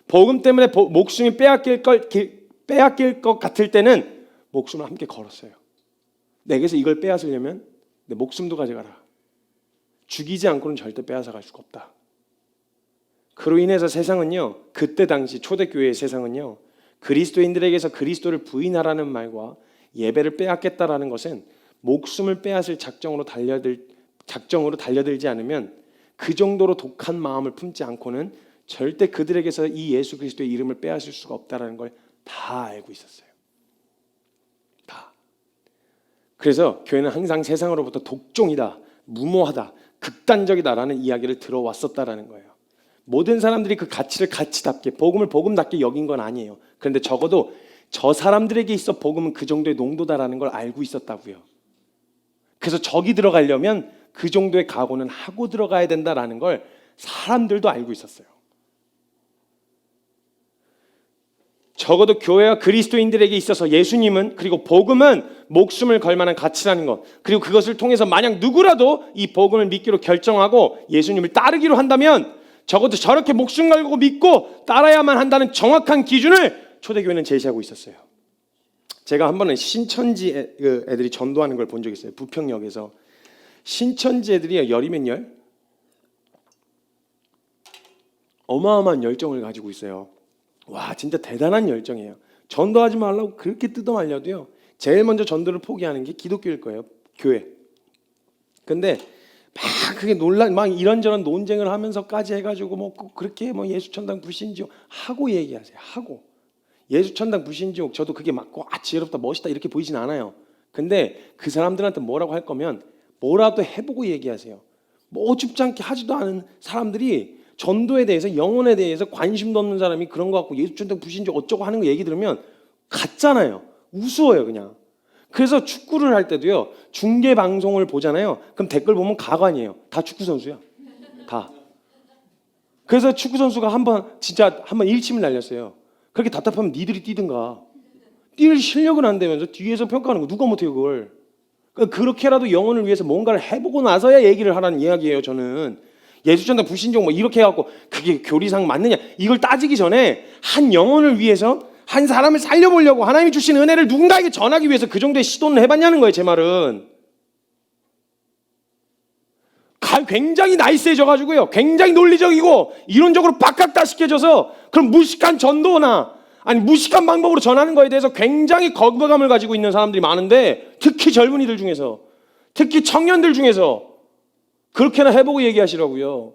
A: 복음 때문에 목숨이 빼앗길 것 같을 때는 목숨을 함께 걸었어요. 내게서 이걸 빼앗으려면 내 목숨도 가져가라. 죽이지 않고는 절대 빼앗아갈 수가 없다. 그로 인해서 세상은요, 그때 당시 초대교회의 세상은요, 그리스도인들에게서 그리스도를 부인하라는 말과 예배를 빼앗겠다라는 것은 목숨을 빼앗을 작정으로 달려들지 않으면, 그 정도로 독한 마음을 품지 않고는 절대 그들에게서 이 예수 그리스도의 이름을 빼앗을 수가 없다라는 걸 다 알고 있었어요. 다. 그래서 교회는 항상 세상으로부터 독종이다, 무모하다, 극단적이다라는 이야기를 들어왔었다라는 거예요. 모든 사람들이 그 가치를 가치답게, 복음을 복음답게 여긴 건 아니에요. 그런데 적어도 저 사람들에게 있어 복음은 그 정도의 농도다라는 걸 알고 있었다고요. 그래서 적이 들어가려면 그 정도의 각오는 하고 들어가야 된다라는 걸 사람들도 알고 있었어요. 적어도 교회와 그리스도인들에게 있어서 예수님은, 그리고 복음은 목숨을 걸 만한 가치라는 것, 그리고 그것을 통해서 만약 누구라도 이 복음을 믿기로 결정하고 예수님을 따르기로 한다면 적어도 저렇게 목숨 걸고 믿고 따라야만 한다는 정확한 기준을 초대교회는 제시하고 있었어요. 제가 한 번은 신천지 애들이 전도하는 걸 본 적이 있어요. 부평역에서. 신천지 애들이 열이면 열? 어마어마한 열정을 가지고 있어요. 와, 진짜 대단한 열정이에요. 전도하지 말라고 그렇게 뜯어말려도요, 제일 먼저 전도를 포기하는 게 기독교일 거예요. 교회. 근데 막 그게 막 이런저런 논쟁을 하면서까지 해가지고 뭐 그렇게 뭐 예수천당 불신지옥 하고 얘기하세요. 하고. 예수천당 불신지옥 저도 그게 맞고 지혜롭다 멋있다 이렇게 보이진 않아요. 근데 그 사람들한테 뭐라고 할 거면 뭐라도 해보고 얘기하세요. 뭐 어줍지 않게 하지도 않은 사람들이 전도에 대해서, 영혼에 대해서 관심도 없는 사람이 그런 거 갖고 예수천당 불신지옥 어쩌고 하는 거 얘기 들으면 같잖아요. 우스워요 그냥. 그래서 축구를 할 때도요, 중계 방송을 보잖아요. 그럼 댓글 보면 가관이에요. 다 축구 선수야. 다. 그래서 축구 선수가 진짜 한 번 일침을 날렸어요. 그렇게 답답하면 니들이 뛰든가. 뛸 실력은 안 되면서 뒤에서 평가하는 거 누가 못해요 그걸. 그렇게라도 영혼을 위해서 뭔가를 해보고 나서야 얘기를 하라는 이야기예요. 저는 예수천당 불신종 뭐 이렇게 해갖고 그게 교리상 맞느냐 이걸 따지기 전에 한 영혼을 위해서, 한 사람을 살려보려고 하나님이 주신 은혜를 누군가에게 전하기 위해서 그 정도의 시도는 해봤냐는 거예요. 제 말은 굉장히 나이스해져가지고요, 굉장히 논리적이고 이론적으로 박학다식해져서 그런 무식한 전도나 아니 무식한 방법으로 전하는 거에 대해서 굉장히 거부감을 가지고 있는 사람들이 많은데, 특히 젊은이들 중에서, 특히 청년들 중에서 그렇게나 해보고 얘기하시라고요.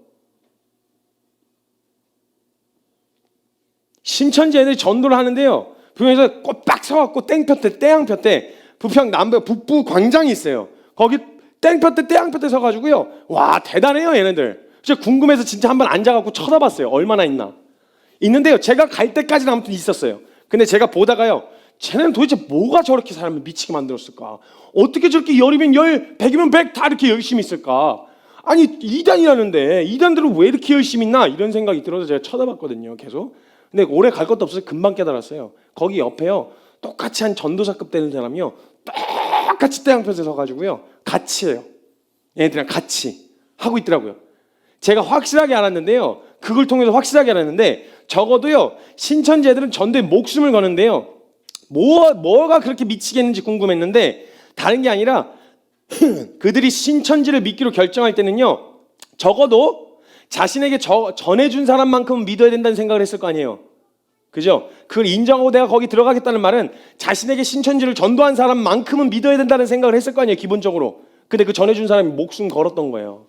A: 신천지 애들이 전도를 하는데요, 부평에서 꼬박 서갖고 땡볕에 태양볕에 부평 남부 북부 광장이 있어요. 거기 땡볕에 태양볕에 서가지고요, 와 대단해요 얘네들. 진짜 궁금해서 진짜 한번 앉아갖고 쳐다봤어요. 얼마나 있나. 있는데요, 제가 갈 때까지는 아무튼 있었어요. 근데 제가 보다가요, 쟤네는 도대체 뭐가 저렇게 사람을 미치게 만들었을까? 어떻게 저렇게 열이면 열, 백이면 백 다 이렇게 열심히 있을까? 아니 이단이라는데 이단들은 왜 이렇게 열심히 있나? 이런 생각이 들어서 제가 쳐다봤거든요, 계속. 근데 오래 갈 것도 없어서 금방 깨달았어요. 거기 옆에요, 똑같이 한 전도사급 되는 사람이요, 똑같이 태양볕에 서가지고요, 같이 해요. 얘네들이랑 같이 하고 있더라고요. 제가 확실하게 알았는데요, 그걸 통해서 확실하게 알았는데, 적어도요 신천지 애들은 전도에 목숨을 거는데요, 뭐가 그렇게 미치겠는지 궁금했는데, 다른 게 아니라 그들이 신천지를 믿기로 결정할 때는요, 적어도 자신에게 전해준 사람만큼은 믿어야 된다는 생각을 했을 거 아니에요. 그죠? 그걸 인정하고 내가 거기 들어가겠다는 말은 자신에게 신천지를 전도한 사람만큼은 믿어야 된다는 생각을 했을 거 아니에요, 기본적으로. 근데 그 전해준 사람이 목숨 걸었던 거예요.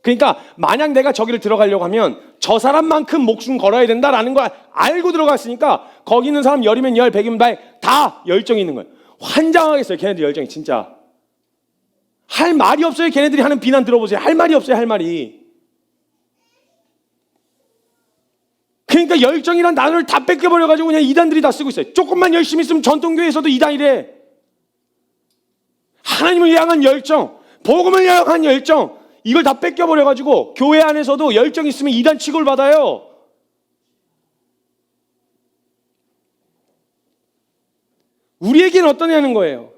A: 그러니까 만약 내가 저기를 들어가려고 하면 저 사람만큼 목숨 걸어야 된다라는 걸 알고 들어갔으니까 거기 있는 사람 열이면 열, 백이면 백 다 열정이 있는 거예요. 환장하겠어요, 걔네들 열정이. 진짜 할 말이 없어요. 걔네들이 하는 비난 들어보세요. 할 말이 없어요, 할 말이. 그러니까 열정이란 단어를 다 뺏겨버려가지고 그냥 이단들이 다 쓰고 있어요. 조금만 열심히 있으면 전통교회에서도 이단이래. 하나님을 향한 열정, 복음을 향한 열정, 이걸 다 뺏겨버려가지고 교회 안에서도 열정 있으면 이단 취급을 받아요. 우리에게는 어떠냐는 거예요.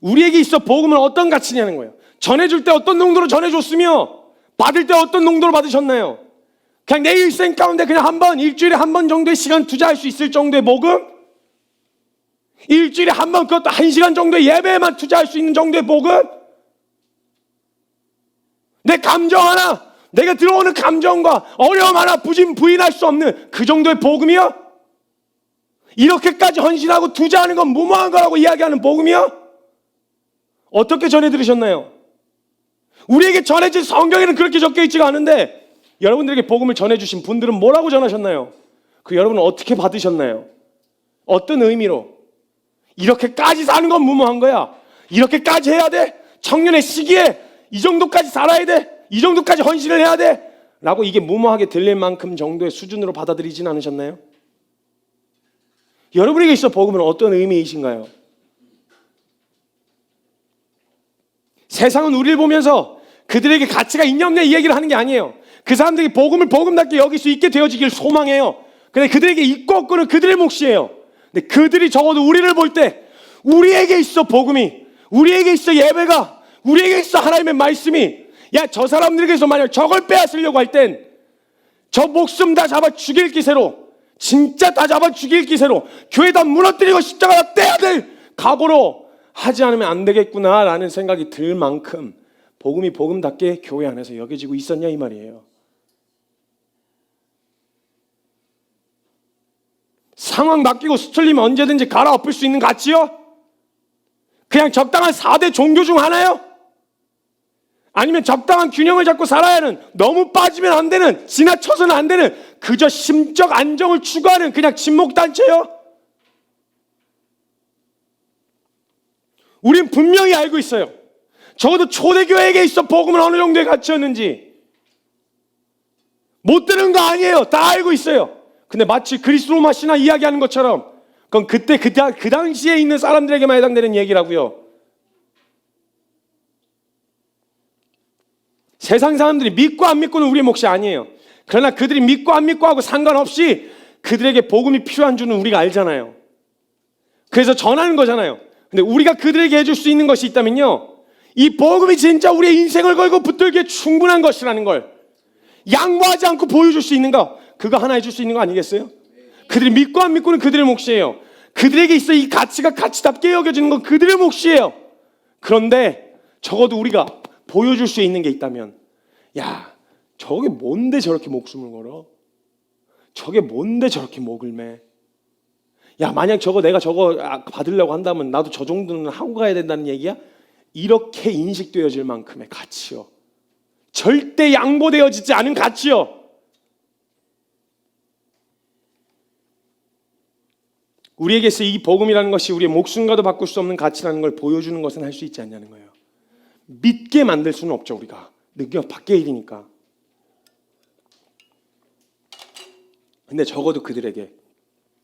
A: 우리에게 있어 복음은 어떤 가치냐는 거예요. 전해줄 때 어떤 농도로 전해줬으며 받을 때 어떤 농도로 받으셨나요? 그냥 내 일생 가운데 그냥 일주일에 한 번 정도의 시간 투자할 수 있을 정도의 복음? 일주일에 한 번, 그것도 1시간 정도의 예배에만 투자할 수 있는 정도의 복음? 내 감정 하나, 내가 들어오는 감정과 어려움 하나 부인할 수 없는 그 정도의 복음이요? 이렇게까지 헌신하고 투자하는 건 무모한 거라고 이야기하는 복음이요? 어떻게 전해 들으셨나요? 우리에게 전해진 성경에는 그렇게 적혀 있지가 않은데, 여러분들에게 복음을 전해주신 분들은 뭐라고 전하셨나요? 그 여러분은 어떻게 받으셨나요? 어떤 의미로? 이렇게까지 사는 건 무모한 거야. 이렇게까지 해야 돼? 청년의 시기에 이 정도까지 살아야 돼? 이 정도까지 헌신을 해야 돼? 라고 이게 무모하게 들릴 만큼 정도의 수준으로 받아들이진 않으셨나요? 여러분에게 있어 복음은 어떤 의미이신가요? 세상은 우리를 보면서 그들에게 가치가 있냐 없냐 이 얘기를 하는 게 아니에요. 그 사람들이 복음을 복음답게 여길 수 있게 되어지길 소망해요. 근데 그들에게 있고 없고는 그들의 몫이에요. 근데 그들이 적어도 우리를 볼 때 우리에게 있어 복음이, 우리에게 있어 예배가, 우리에게 있어 하나님의 말씀이, 야 저 사람들에게서 만약 저걸 빼앗으려고 할 땐 저 목숨 다 잡아 죽일 기세로, 진짜 다 잡아 죽일 기세로 교회 다 무너뜨리고 십자가 다 떼야 될 각오로 하지 않으면 안 되겠구나라는 생각이 들 만큼 복음이 복음답게 교회 안에서 여겨지고 있었냐 이 말이에요. 상황 바뀌고 수틀리면 언제든지 갈아엎을 수 있는 가치요? 그냥 적당한 4대 종교 중 하나요? 아니면 적당한 균형을 잡고 살아야 하는, 너무 빠지면 안 되는, 지나쳐서는 안 되는, 그저 심적 안정을 추구하는 그냥 침묵단체요? 우린 분명히 알고 있어요. 적어도 초대교회에게 있어 복음은 어느 정도의 가치였는지. 못 들은 거 아니에요. 다 알고 있어요. 근데 마치 그리스 로마 신화 이야기하는 것처럼 그건 그때 그 당시에 있는 사람들에게만 해당되는 얘기라고요. 세상 사람들이 믿고 안 믿고는 우리의 몫이 아니에요. 그러나 그들이 믿고 안 믿고 하고 상관없이 그들에게 복음이 필요한 줄은 우리가 알잖아요. 그래서 전하는 거잖아요. 근데 우리가 그들에게 해줄 수 있는 것이 있다면요, 이 복음이 진짜 우리의 인생을 걸고 붙들기에 충분한 것이라는 걸 양보하지 않고 보여줄 수 있는 거, 그거 하나 해줄 수 있는 거 아니겠어요? 그들이 믿고 안 믿고는 그들의 몫이에요. 그들에게 있어 이 가치가 가치답게 여겨지는 건 그들의 몫이에요. 그런데 적어도 우리가 보여줄 수 있는 게 있다면, 야, 저게 뭔데 저렇게 목숨을 걸어? 저게 뭔데 저렇게 목을 매? 야, 만약 내가 저거 받으려고 한다면 나도 저 정도는 하고 가야 된다는 얘기야? 이렇게 인식되어질 만큼의 가치요. 절대 양보되어지지 않은 가치요. 우리에게서 이 복음이라는 것이 우리의 목숨과도 바꿀 수 없는 가치라는 걸 보여주는 것은 할 수 있지 않냐는 거예요. 믿게 만들 수는 없죠. 우리가 능력 밖의 일이니까. 근데 적어도 그들에게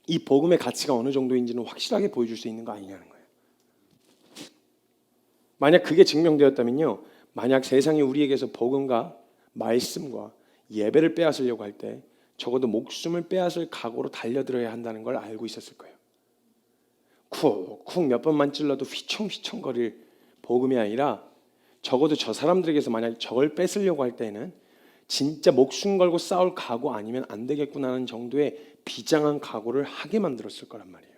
A: 이 복음의 가치가 어느 정도인지는 확실하게 보여줄 수 있는 거 아니냐는 거예요. 만약 그게 증명되었다면요, 만약 세상이 우리에게서 복음과 말씀과 예배를 빼앗으려고 할 때 적어도 목숨을 빼앗을 각오로 달려들어야 한다는 걸 알고 있었을 거예요. 쿡쿡 몇 번만 찔러도 휘청휘청거릴 복음이 아니라 적어도 저 사람들에게서 만약 저걸 뺏으려고 할 때는 진짜 목숨 걸고 싸울 각오 아니면 안 되겠구나 하는 정도의 비장한 각오를 하게 만들었을 거란 말이에요.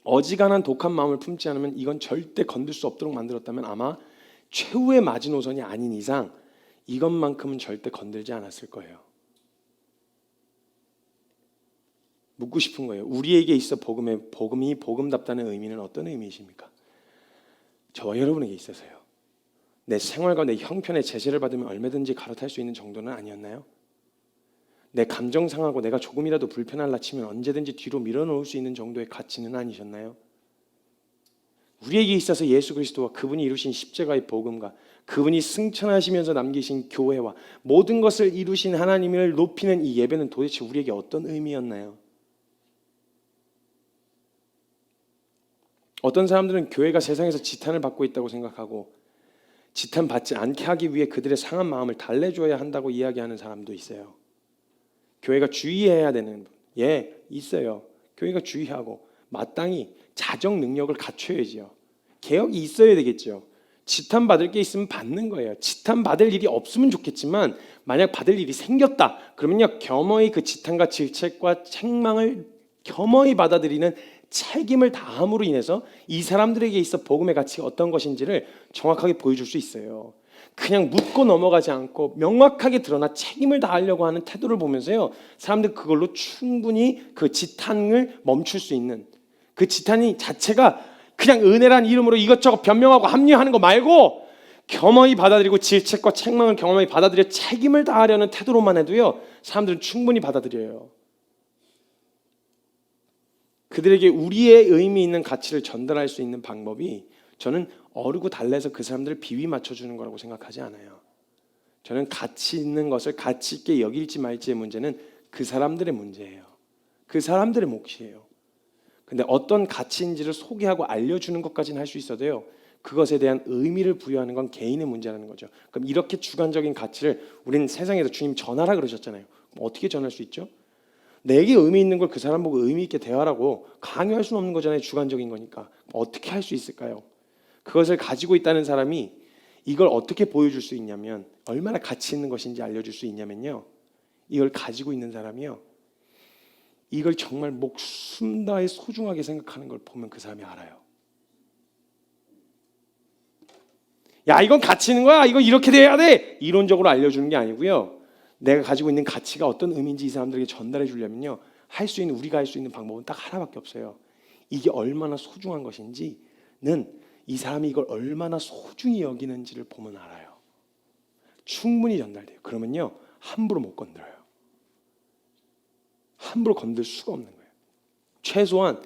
A: 어지간한 독한 마음을 품지 않으면 이건 절대 건들 수 없도록 만들었다면 아마 최후의 마지노선이 아닌 이상 이것만큼은 절대 건들지 않았을 거예요. 묻고 싶은 거예요. 우리에게 있어 복음이 복음답다는 의미는 어떤 의미이십니까? 저와 여러분에게 있어서요. 내 생활과 내 형편의 제재를 받으면 얼마든지 갈아탈 수 있는 정도는 아니었나요? 내 감정 상하고 내가 조금이라도 불편할라 치면 언제든지 뒤로 밀어놓을 수 있는 정도의 가치는 아니셨나요? 우리에게 있어서 예수 그리스도와 그분이 이루신 십자가의 복음과 그분이 승천하시면서 남기신 교회와 모든 것을 이루신 하나님을 높이는 이 예배는 도대체 우리에게 어떤 의미였나요? 어떤 사람들은 교회가 세상에서 지탄을 받고 있다고 생각하고 지탄받지 않게 하기 위해 그들의 상한 마음을 달래줘야 한다고 이야기하는 사람도 있어요. 교회가 주의해야 되는 분, 있어요. 교회가 주의하고 마땅히 자정 능력을 갖춰야지요. 개혁이 있어야 되겠죠. 지탄받을 게 있으면 받는 거예요. 지탄받을 일이 없으면 좋겠지만 만약 받을 일이 생겼다 그러면요, 겸허히 그 지탄과 질책과 책망을 겸허히 받아들이는 책임을 다함으로 인해서 이 사람들에게 있어 복음의 가치가 어떤 것인지를 정확하게 보여줄 수 있어요. 그냥 묻고 넘어가지 않고 명확하게 드러나 책임을 다하려고 하는 태도를 보면서요, 사람들 그걸로 충분히 그 지탄을 멈출 수 있는, 그 지탄이 자체가 그냥 은혜란 이름으로 이것저것 변명하고 합리화하는 거 말고 겸허히 받아들이고 질책과 책망을 겸허히 받아들여 책임을 다하려는 태도로만 해도요, 사람들은 충분히 받아들여요. 그들에게 우리의 의미 있는 가치를 전달할 수 있는 방법이 저는 어르고 달래서 그 사람들을 비위 맞춰주는 거라고 생각하지 않아요. 저는 가치 있는 것을 가치 있게 여길지 말지의 문제는 그 사람들의 문제예요. 그 사람들의 몫이에요. 근데 어떤 가치인지를 소개하고 알려주는 것까지는 할 수 있어도요, 그것에 대한 의미를 부여하는 건 개인의 문제라는 거죠. 그럼 이렇게 주관적인 가치를 우리는 세상에서 주님 전하라 그러셨잖아요. 그럼 어떻게 전할 수 있죠? 내게 의미 있는 걸 그 사람 보고 의미 있게 대하라고 강요할 수는 없는 거잖아요. 주관적인 거니까. 어떻게 할 수 있을까요? 그것을 가지고 있다는 사람이 이걸 어떻게 보여줄 수 있냐면, 얼마나 가치 있는 것인지 알려줄 수 있냐면요, 이걸 가지고 있는 사람이요, 이걸 정말 목숨 다해 소중하게 생각하는 걸 보면 그 사람이 알아요. 야, 이건 가치 있는 거야, 이거 이렇게 돼야 돼, 이론적으로 알려주는 게 아니고요, 내가 가지고 있는 가치가 어떤 의미인지 이 사람들에게 전달해 주려면요, 우리가 할 수 있는 방법은 딱 하나밖에 없어요. 이게 얼마나 소중한 것인지는 이 사람이 이걸 얼마나 소중히 여기는지를 보면 알아요. 충분히 전달돼요. 그러면요, 함부로 못 건드려요. 함부로 건들 수가 없는 거예요. 최소한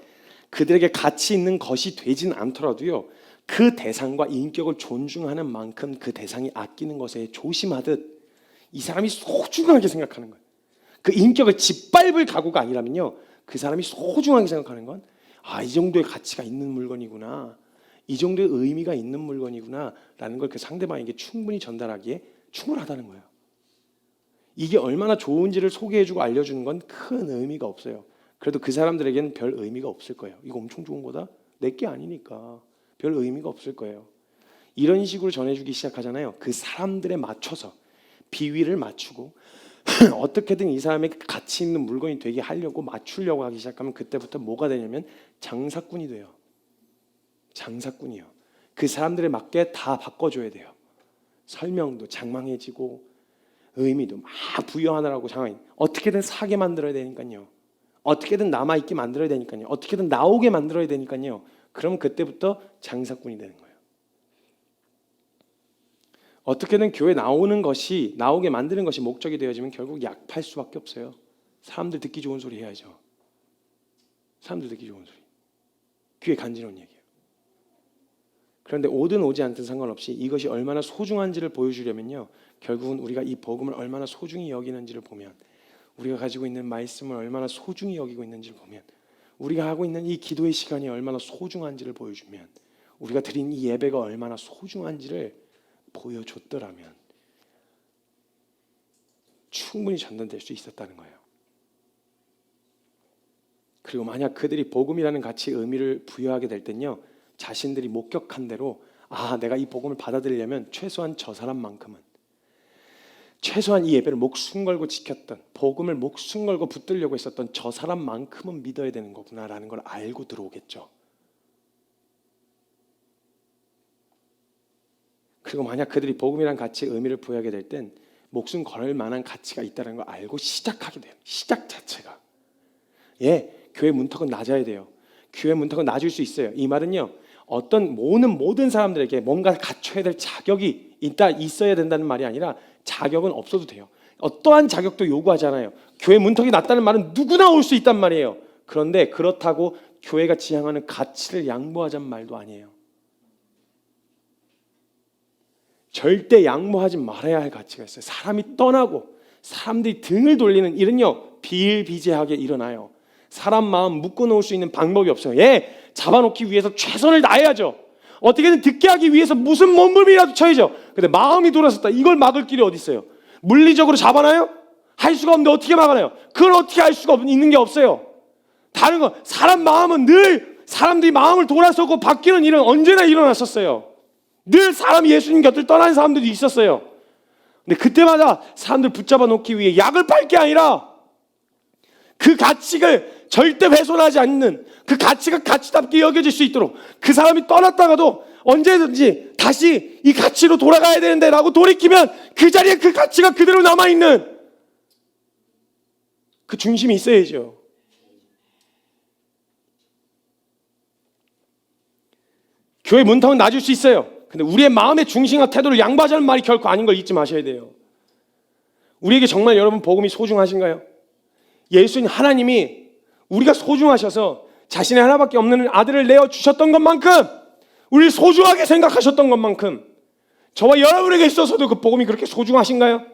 A: 그들에게 가치 있는 것이 되진 않더라도요, 그 대상과 인격을 존중하는 만큼 그 대상이 아끼는 것에 조심하듯 이 사람이 소중하게 생각하는 거예요. 그 인격을 짓밟을 각오가 아니라면요, 그 사람이 소중하게 생각하는 건, 이 정도의 가치가 있는 물건이구나, 이 정도의 의미가 있는 물건이구나 라는 걸 그 상대방에게 충분히 전달하기에 충분하다는 거예요. 이게 얼마나 좋은지를 소개해주고 알려주는 건 큰 의미가 없어요. 그래도 그 사람들에게는 별 의미가 없을 거예요. 이거 엄청 좋은 거다? 내게 아니니까 별 의미가 없을 거예요. 이런 식으로 전해주기 시작하잖아요. 그 사람들에 맞춰서 비위를 맞추고 어떻게든 이 사람의 가치 있는 물건이 되게 하려고 맞추려고 하기 시작하면 그때부터 뭐가 되냐면 장사꾼이 돼요. 장사꾼이요. 그 사람들에 맞게 다 바꿔줘야 돼요. 설명도 장망해지고 의미도 막 부여하느라고 장황히 어떻게든 사게 만들어야 되니까요. 어떻게든 남아있게 만들어야 되니까요. 어떻게든 나오게 만들어야 되니까요. 그럼 그때부터 장사꾼이 되는 거예요. 어떻게든 교회 나오게 만드는 것이 목적이 되어지면 결국 약팔 수밖에 없어요. 사람들 듣기 좋은 소리 해야죠. 사람들 듣기 좋은 소리. 귀에 간지러운 얘기예요. 그런데 오든 오지 않든 상관없이 이것이 얼마나 소중한지를 보여주려면요, 결국은 우리가 이 복음을 얼마나 소중히 여기는지를 보면, 우리가 가지고 있는 말씀을 얼마나 소중히 여기고 있는지를 보면, 우리가 하고 있는 이 기도의 시간이 얼마나 소중한지를 보여주면, 우리가 드린 이 예배가 얼마나 소중한지를 보여줬더라면 충분히 전달될 수 있었다는 거예요. 그리고 만약 그들이 복음이라는 가치의 의미를 부여하게 될 땐요, 자신들이 목격한 대로 내가 이 복음을 받아들이려면 최소한 저 사람만큼은, 최소한 이 예배를 목숨 걸고 지켰던, 복음을 목숨 걸고 붙들려고 했었던 저 사람만큼은 믿어야 되는 거구나라는 걸 알고 들어오겠죠. 그리고 만약 그들이 복음이란 가치의 의미를 부여하게 될 땐 목숨 걸을 만한 가치가 있다는 걸 알고 시작하게 돼요. 시작 자체가. 교회 문턱은 낮아야 돼요. 교회 문턱은 낮을 수 있어요. 이 말은요, 모든 사람들에게 뭔가 갖춰야 될 자격이 있어야 된다는 말이 아니라 자격은 없어도 돼요. 어떠한 자격도 요구하잖아요. 교회 문턱이 낮다는 말은 누구나 올 수 있단 말이에요. 그런데 그렇다고 교회가 지향하는 가치를 양보하자는 말도 아니에요. 절대 양보하지 말아야 할 가치가 있어요. 사람이 떠나고 사람들이 등을 돌리는 일은요, 비일비재하게 일어나요. 사람 마음 묶어놓을 수 있는 방법이 없어요. 잡아놓기 위해서 최선을 다해야죠. 어떻게든 듣게 하기 위해서 무슨 몸부림이라도 쳐야죠. 근데 마음이 돌아섰다. 이걸 막을 길이 어디 있어요? 물리적으로 잡아놔요? 할 수가 없는데 어떻게 막아놔요? 그걸 어떻게 할 수가 있는 게 없어요. 다른 거, 사람 마음은 늘 사람들이 마음을 돌아서고 바뀌는 일은 언제나 일어났었어요. 늘 사람이 예수님 곁을 떠난 사람들도 있었어요. 근데 그때마다 사람들 붙잡아 놓기 위해 약을 빨 게 아니라 그 가치를 절대 훼손하지 않는, 그 가치가 가치답게 여겨질 수 있도록, 그 사람이 떠났다가도 언제든지 다시 이 가치로 돌아가야 되는데 라고 돌이키면 그 자리에 그 가치가 그대로 남아있는 그 중심이 있어야죠. 교회 문턱은 낮을 수 있어요. 근데 우리의 마음의 중심과 태도를 양보하자는 말이 결코 아닌 걸 잊지 마셔야 돼요. 우리에게 정말 여러분 복음이 소중하신가요? 예수님 하나님이 우리가 소중하셔서 자신의 하나밖에 없는 아들을 내어주셨던 것만큼, 우리를 소중하게 생각하셨던 것만큼 저와 여러분에게 있어서도 그 복음이 그렇게 소중하신가요?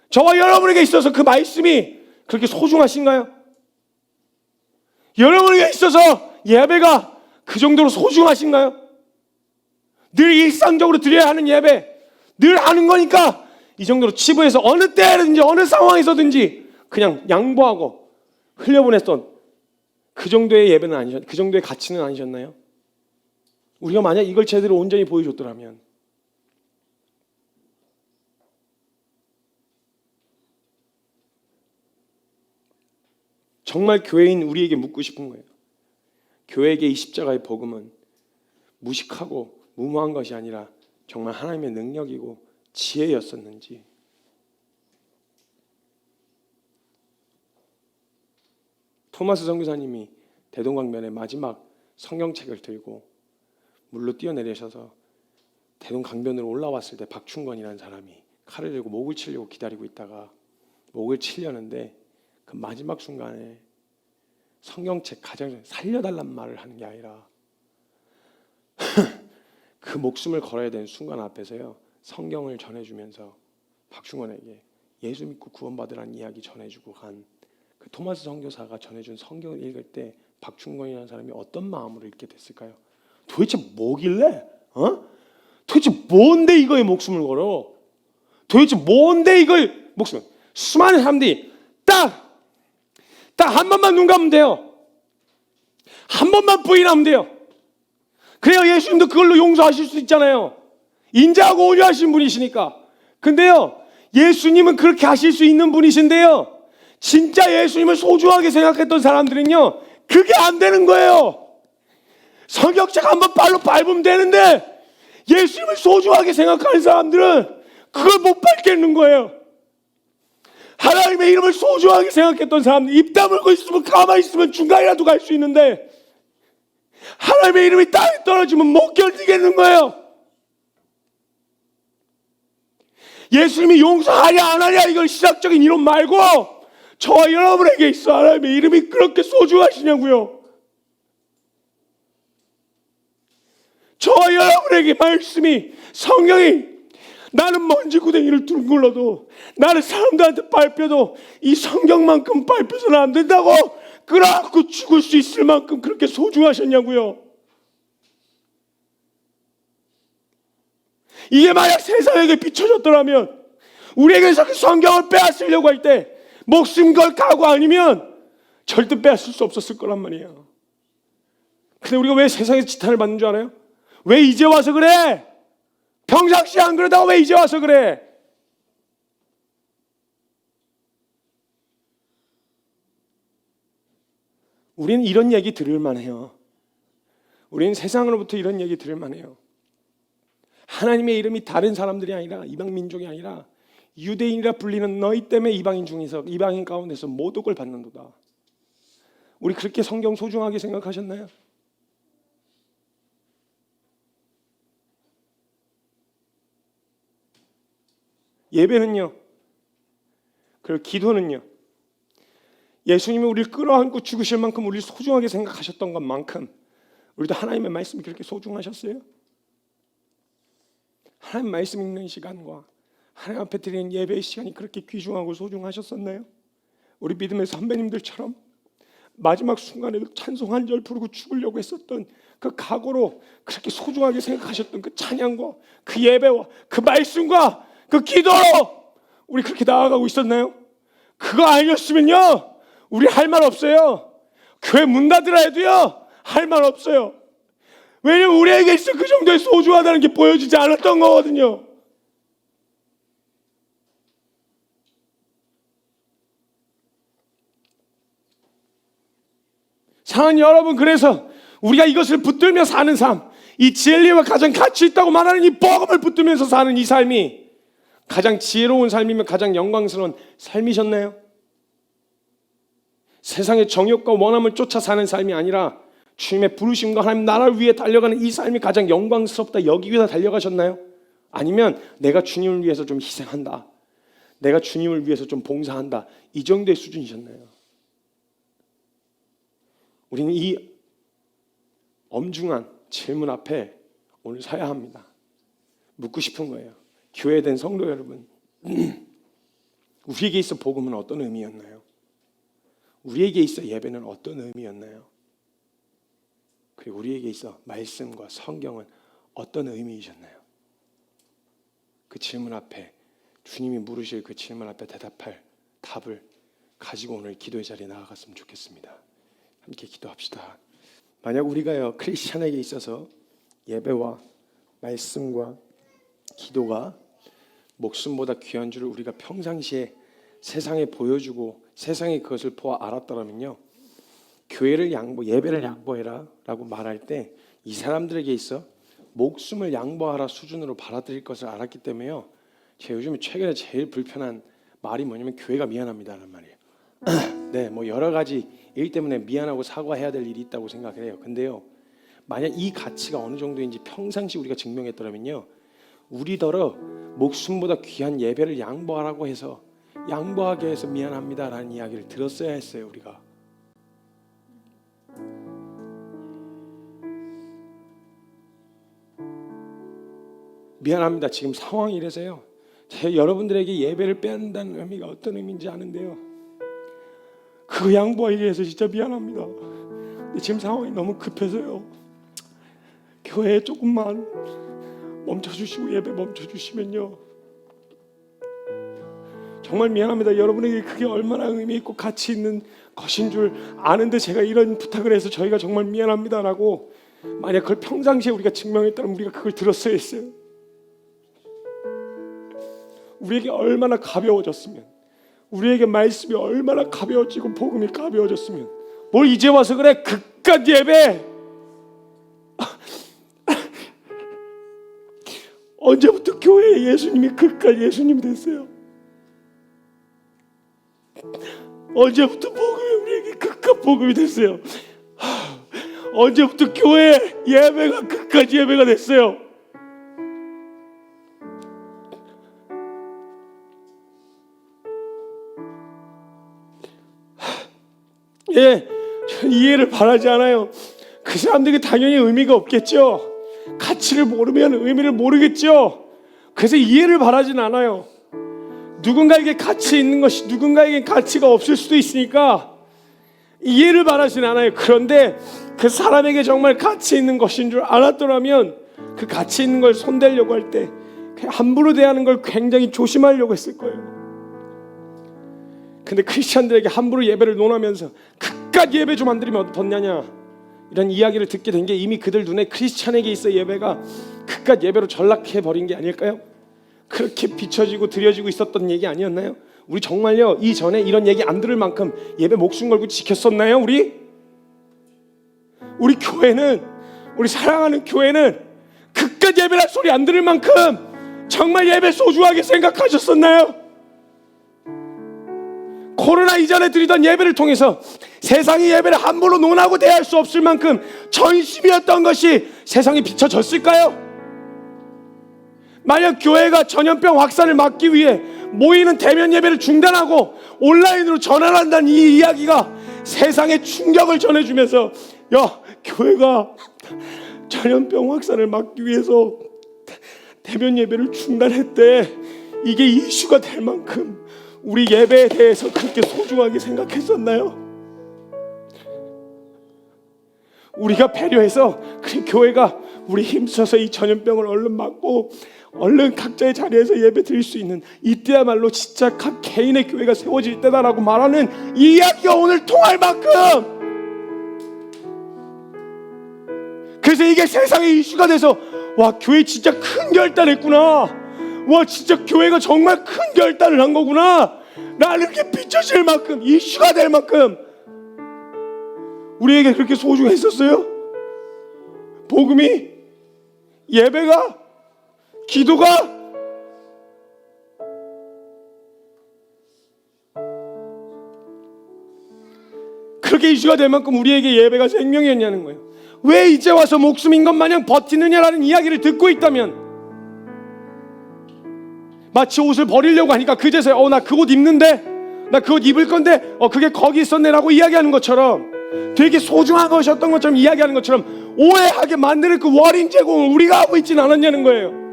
A: 저와 여러분에게 있어서 그 말씀이 그렇게 소중하신가요? 여러분에게 있어서 예배가 그 정도로 소중하신가요? 늘 일상적으로 드려야 하는 예배, 늘 하는 거니까 이 정도로 치부해서 어느 때든지 어느 상황에서든지 그냥 양보하고 흘려보냈던 그 정도의 예배는 아니셨, 그 정도의 가치는 아니셨나요? 우리가 만약 이걸 제대로 온전히 보여줬더라면, 정말 교회인 우리에게 묻고 싶은 거예요. 교회에게 이 십자가의 복음은 무식하고 무모한 것이 아니라 정말 하나님의 능력이고 지혜였었는지. 토마스 선교사님이 대동강변의 마지막 성경책을 들고 물로 뛰어내리셔서 대동강변으로 올라왔을 때 박충건이라는 사람이 칼을 들고 목을 치려고 기다리고 있다가 목을 치려는데 그 마지막 순간에 성경책 가장 살려달란 말을 하는 게 아니라 그 목숨을 걸어야 되는 순간 앞에서요, 성경을 전해주면서 박충건에게 예수 믿고 구원받으라는 이야기 전해주고 간 그 토마스 선교사가 전해준 성경을 읽을 때 박충건이라는 사람이 어떤 마음으로 읽게 됐을까요? 도대체 뭐길래? 도대체 뭔데 이거에 목숨을 걸어? 도대체 뭔데 이걸 목숨을? 수많은 사람들이 딱 한 번만 눈 감으면 돼요. 한 번만 부인하면 돼요. 그래야 예수님도 그걸로 용서하실 수 있잖아요. 인자하고 온유하신 분이시니까. 근데요, 예수님은 그렇게 하실 수 있는 분이신데요, 진짜 예수님을 소중하게 생각했던 사람들은요, 그게 안 되는 거예요. 성경책 한번 발로 밟으면 되는데 예수님을 소중하게 생각하는 사람들은 그걸 못 받겠는 거예요. 하나님의 이름을 소중하게 생각했던 사람들, 입 다물고 있으면, 가만히 있으면 중간이라도 갈 수 있는데 하나님의 이름이 땅에 떨어지면 못 견디겠는 거예요. 예수님이 용서하냐 안 하냐 이걸 시작적인 이론 말고 저와 여러분에게 있어 하나님의 이름이 그렇게 소중하시냐고요. 저와 여러분에게 말씀이, 성경이, 나는 먼지 구덩이를 둥글러도, 나는 사람들한테 밟혀도 이 성경만큼 밟혀서는 안 된다고 끌어안고 죽을 수 있을 만큼 그렇게 소중하셨냐고요. 이게 만약 세상에게 비춰졌더라면, 우리에게서 그 성경을 빼앗으려고 할 때 목숨 걸 각오 아니면 절대 빼앗을 수 없었을 거란 말이에요. 근데 우리가 왜 세상에서 지탄을 받는 줄 알아요? 왜 이제 와서 그래? 평상시에 안 그러다가 왜 이제 와서 그래? 우리는 이런 얘기 들을 만해요. 우리는 세상으로부터 이런 얘기 들을 만해요. 하나님의 이름이 다른 사람들이 아니라, 이방 민족이 아니라 유대인이라 불리는 너희 때문에 이방인 가운데서 모독을 받는도다. 우리 그렇게 성경 소중하게 생각하셨나요? 예배는요, 그리고 기도는요, 예수님이 우리를 끌어안고 죽으실 만큼 우리를 소중하게 생각하셨던 것만큼 우리도 하나님의 말씀이 그렇게 소중하셨어요? 하나님 말씀 읽는 시간과 하나님 앞에 드리는 예배의 시간이 그렇게 귀중하고 소중하셨었나요? 우리 믿음의 선배님들처럼 마지막 순간에도 찬송 한 절 부르고 죽으려고 했었던 그 각오로 그렇게 소중하게 생각하셨던 그 찬양과 그 예배와 그 말씀과 그 기도로 우리 그렇게 나아가고 있었나요? 그거 아니었으면요, 우리 할 말 없어요. 교회 문 닫으라 해도요, 할 말 없어요. 왜냐면 우리에게 있어 그 정도의 소중하다는 게 보여지지 않았던 거거든요. 사랑하는 여러분, 그래서 우리가 이것을 붙들며 사는 삶, 이 진리와 가장 가치 있다고 말하는 이 복음을 붙들면서 사는 이 삶이 가장 지혜로운 삶이며 가장 영광스러운 삶이셨나요? 세상의 정욕과 원함을 쫓아 사는 삶이 아니라 주님의 부르심과 하나님 나라를 위해 달려가는 이 삶이 가장 영광스럽다 여기서 달려가셨나요? 아니면 내가 주님을 위해서 좀 희생한다, 내가 주님을 위해서 좀 봉사한다, 이 정도의 수준이셨나요? 우리는 이 엄중한 질문 앞에 오늘 서야 합니다. 묻고 싶은 거예요. 교회된 성도 여러분, 우리에게 있어 복음은 어떤 의미였나요? 우리에게 있어 예배는 어떤 의미였나요? 그리고 우리에게 있어 말씀과 성경은 어떤 의미이셨나요? 그 질문 앞에, 주님이 물으실 그 질문 앞에 대답할 답을 가지고 오늘 기도의 자리에 나아갔으면 좋겠습니다. 함께 기도합시다. 만약 우리가요, 크리스찬에게 있어서 예배와 말씀과 기도가 목숨보다 귀한 줄을 우리가 평상시에 세상에 보여주고 세상이 그것을 보아 알았더라면요, 교회를 예배를 양보해라 라고 말할 때 이 사람들에게 있어 목숨을 양보하라 수준으로 받아들일 것을 알았기 때문에요, 제가 요즘에 최근에 제일 불편한 말이 뭐냐면 교회가 미안합니다라는 말이에요. 네, 뭐 여러 가지 일 때문에 미안하고 사과해야 될 일이 있다고 생각을 해요. 근데요, 만약 이 가치가 어느 정도인지 평상시 우리가 증명했더라면요, 우리더러 목숨보다 귀한 예배를 양보하라고 해서, 양보하게 해서 미안합니다라는 이야기를 들었어야 했어요. 우리가 미안합니다, 지금 상황이 이래서요, 제가 여러분들에게 예배를 빼앗는다는 의미가 어떤 의미인지 아는데요, 그거 양보하기 위해서 진짜 미안합니다. 근데 지금 상황이 너무 급해서요, 교회에 조금만 멈춰주시고 예배 멈춰주시면요, 정말 미안합니다. 여러분에게 그게 얼마나 의미 있고 가치 있는 것인 줄 아는데 제가 이런 부탁을 해서 저희가 정말 미안합니다라고 만약 그걸 평상시에 우리가 증명했다면 우리가 그걸 들었어야 했어요. 우리에게 얼마나 가벼워졌으면, 우리에게 말씀이 얼마나 가벼워지고 복음이 가벼워졌으면, 뭘 이제 와서 그래, 그깟 예배 언제부터 교회에 예수님이 그깟 예수님이 됐어요? 언제부터 복음이 우리에게 그깟 복음이 됐어요? 언제부터 교회 예배가 그깟 예배가 됐어요? 예, 저는 이해를 바라지 않아요. 그 사람들에게 당연히 의미가 없겠죠. 가치를 모르면 의미를 모르겠죠. 그래서 이해를 바라진 않아요. 누군가에게 가치 있는 것이 누군가에게 가치가 없을 수도 있으니까 이해를 바라진 않아요. 그런데 그 사람에게 정말 가치 있는 것인 줄 알았더라면 그 가치 있는 걸 손대려고 할 때 함부로 대하는 걸 굉장히 조심하려고 했을 거예요. 근데 크리스찬들에게 함부로 예배를 논하면서 그깟 예배 좀 안 드리면 어떻냐냐 이런 이야기를 듣게 된 게 이미 그들 눈에 크리스찬에게 있어 예배가 그깟 예배로 전락해버린 게 아닐까요? 그렇게 비춰지고 드려지고 있었던 얘기 아니었나요? 우리 정말요 이전에 이런 얘기 안 들을 만큼 예배 목숨 걸고 지켰었나요? 우리 교회는, 우리 사랑하는 교회는 그깟 예배란 소리 안 들을 만큼 정말 예배 소중하게 생각하셨었나요? 코로나 이전에 드리던 예배를 통해서 세상의 예배를 함부로 논하고 대할 수 없을 만큼 전심이었던 것이 세상에 비춰졌을까요? 만약 교회가 전염병 확산을 막기 위해 모이는 대면 예배를 중단하고 온라인으로 전환한다는 이 이야기가 세상에 충격을 전해주면서 야, 교회가 전염병 확산을 막기 위해서 대면 예배를 중단했대, 이게 이슈가 될 만큼 우리 예배에 대해서 그렇게 소중하게 생각했었나요? 우리가 배려해서 그래 교회가 우리 힘써서 이 전염병을 얼른 막고 얼른 각자의 자리에서 예배 드릴 수 있는 이때야말로 진짜 각 개인의 교회가 세워질 때다라고 말하는 이 이야기가 오늘 통할 만큼, 그래서 이게 세상의 이슈가 돼서 와, 교회 진짜 큰 결단했구나, 와 진짜 교회가 정말 큰 결단을 한 거구나 라는 게 비춰질 만큼, 이슈가 될 만큼 우리에게 그렇게 소중했었어요? 복음이? 예배가? 기도가? 그렇게 이슈가 될 만큼 우리에게 예배가 생명이었냐는 거예요. 왜 이제 와서 목숨인 것 마냥 버티느냐라는 이야기를 듣고 있다면, 마치 옷을 버리려고 하니까 그제서야 나 그 옷 입는데, 나 그 옷 입을 건데 그게 거기 있었네 라고 이야기하는 것처럼, 되게 소중한 것이었던 것처럼 이야기하는 것처럼 오해하게 만드는 그 월인 제공을 우리가 하고 있지는 않았냐는 거예요.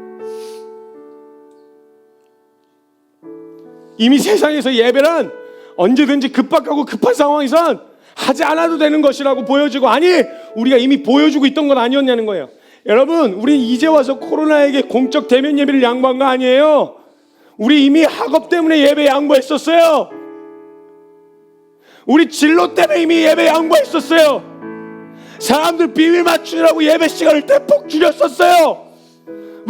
A: 이미 세상에서 예배란 언제든지 급박하고 급한 상황에선 하지 않아도 되는 것이라고 보여지고, 아니 우리가 이미 보여주고 있던 건 아니었냐는 거예요. 여러분, 우리 이제 와서 코로나에게 공적 대면 예배를 양보한 거 아니에요. 우리 이미 학업 때문에 예배 양보했었어요. 우리 진로 때문에 이미 예배 양보했었어요. 사람들 비밀 맞추느라고 예배 시간을 대폭 줄였었어요.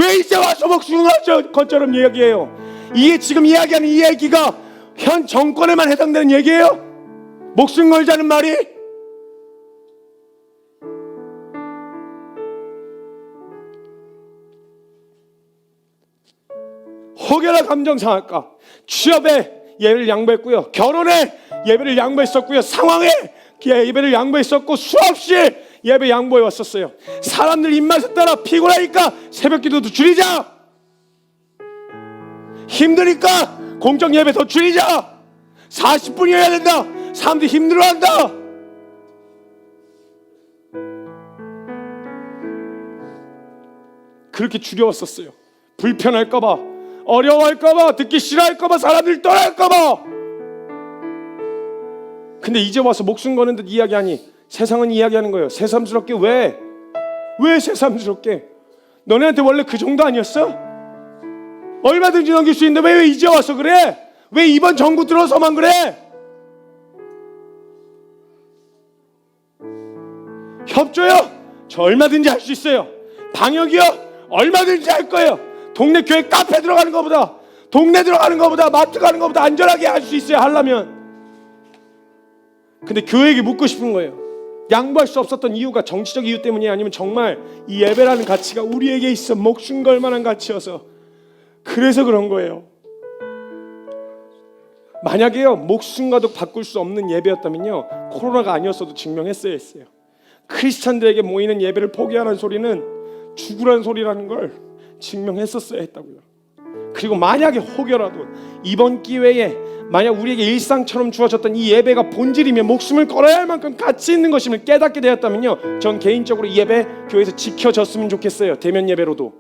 A: 왜 이제 와서 목숨 것처럼 이야기해요? 이게 지금 이야기하는 이 얘기가 현 정권에만 해당되는 얘기예요? 목숨 걸자는 말이? 혹여나 감정 상할까? 취업에 예배를 양보했고요, 결혼에 예배를 양보했었고요, 상황에 예배를 양보했었고, 수없이 예배 양보해 왔었어요. 사람들 입맛에 따라 피곤하니까 새벽 기도도 줄이자, 힘드니까 공적 예배 더 줄이자, 40분이어야 된다, 사람들이 힘들어한다. 그렇게 줄여왔었어요. 불편할까봐, 어려워할까봐, 듣기 싫어할까봐, 사람들이 떠날까봐. 근데 이제 와서 목숨 거는 듯 이야기하니 세상은 이야기하는 거예요. 새삼스럽게. 왜 새삼스럽게? 너네한테 원래 그 정도 아니었어? 얼마든지 넘길 수 있는데 왜 이제 와서 그래? 왜 이번 정부 들어서만 그래? 협조요? 저 얼마든지 할 수 있어요. 방역이요? 얼마든지 할 거예요. 동네 교회 카페 들어가는 것보다, 동네 들어가는 것보다, 마트 가는 것보다 안전하게 할 수 있어요, 하려면. 근데 교회에게 묻고 싶은 거예요. 양보할 수 없었던 이유가 정치적 이유 때문이 아니면 정말 이 예배라는 가치가 우리에게 있어 목숨 걸 만한 가치여서 그래서 그런 거예요. 만약에요 목숨과도 바꿀 수 없는 예배였다면요 코로나가 아니었어도 증명했어야 했어요. 크리스찬들에게 모이는 예배를 포기하라는 소리는 죽으라는 소리라는 걸 증명했었어야 했다고요. 그리고 만약에 혹여라도 이번 기회에 만약 우리에게 일상처럼 주어졌던 이 예배가 본질이며 목숨을 걸어야 할 만큼 가치 있는 것임을 깨닫게 되었다면요 전 개인적으로 이 예배 교회에서 지켜졌으면 좋겠어요. 대면 예배로도.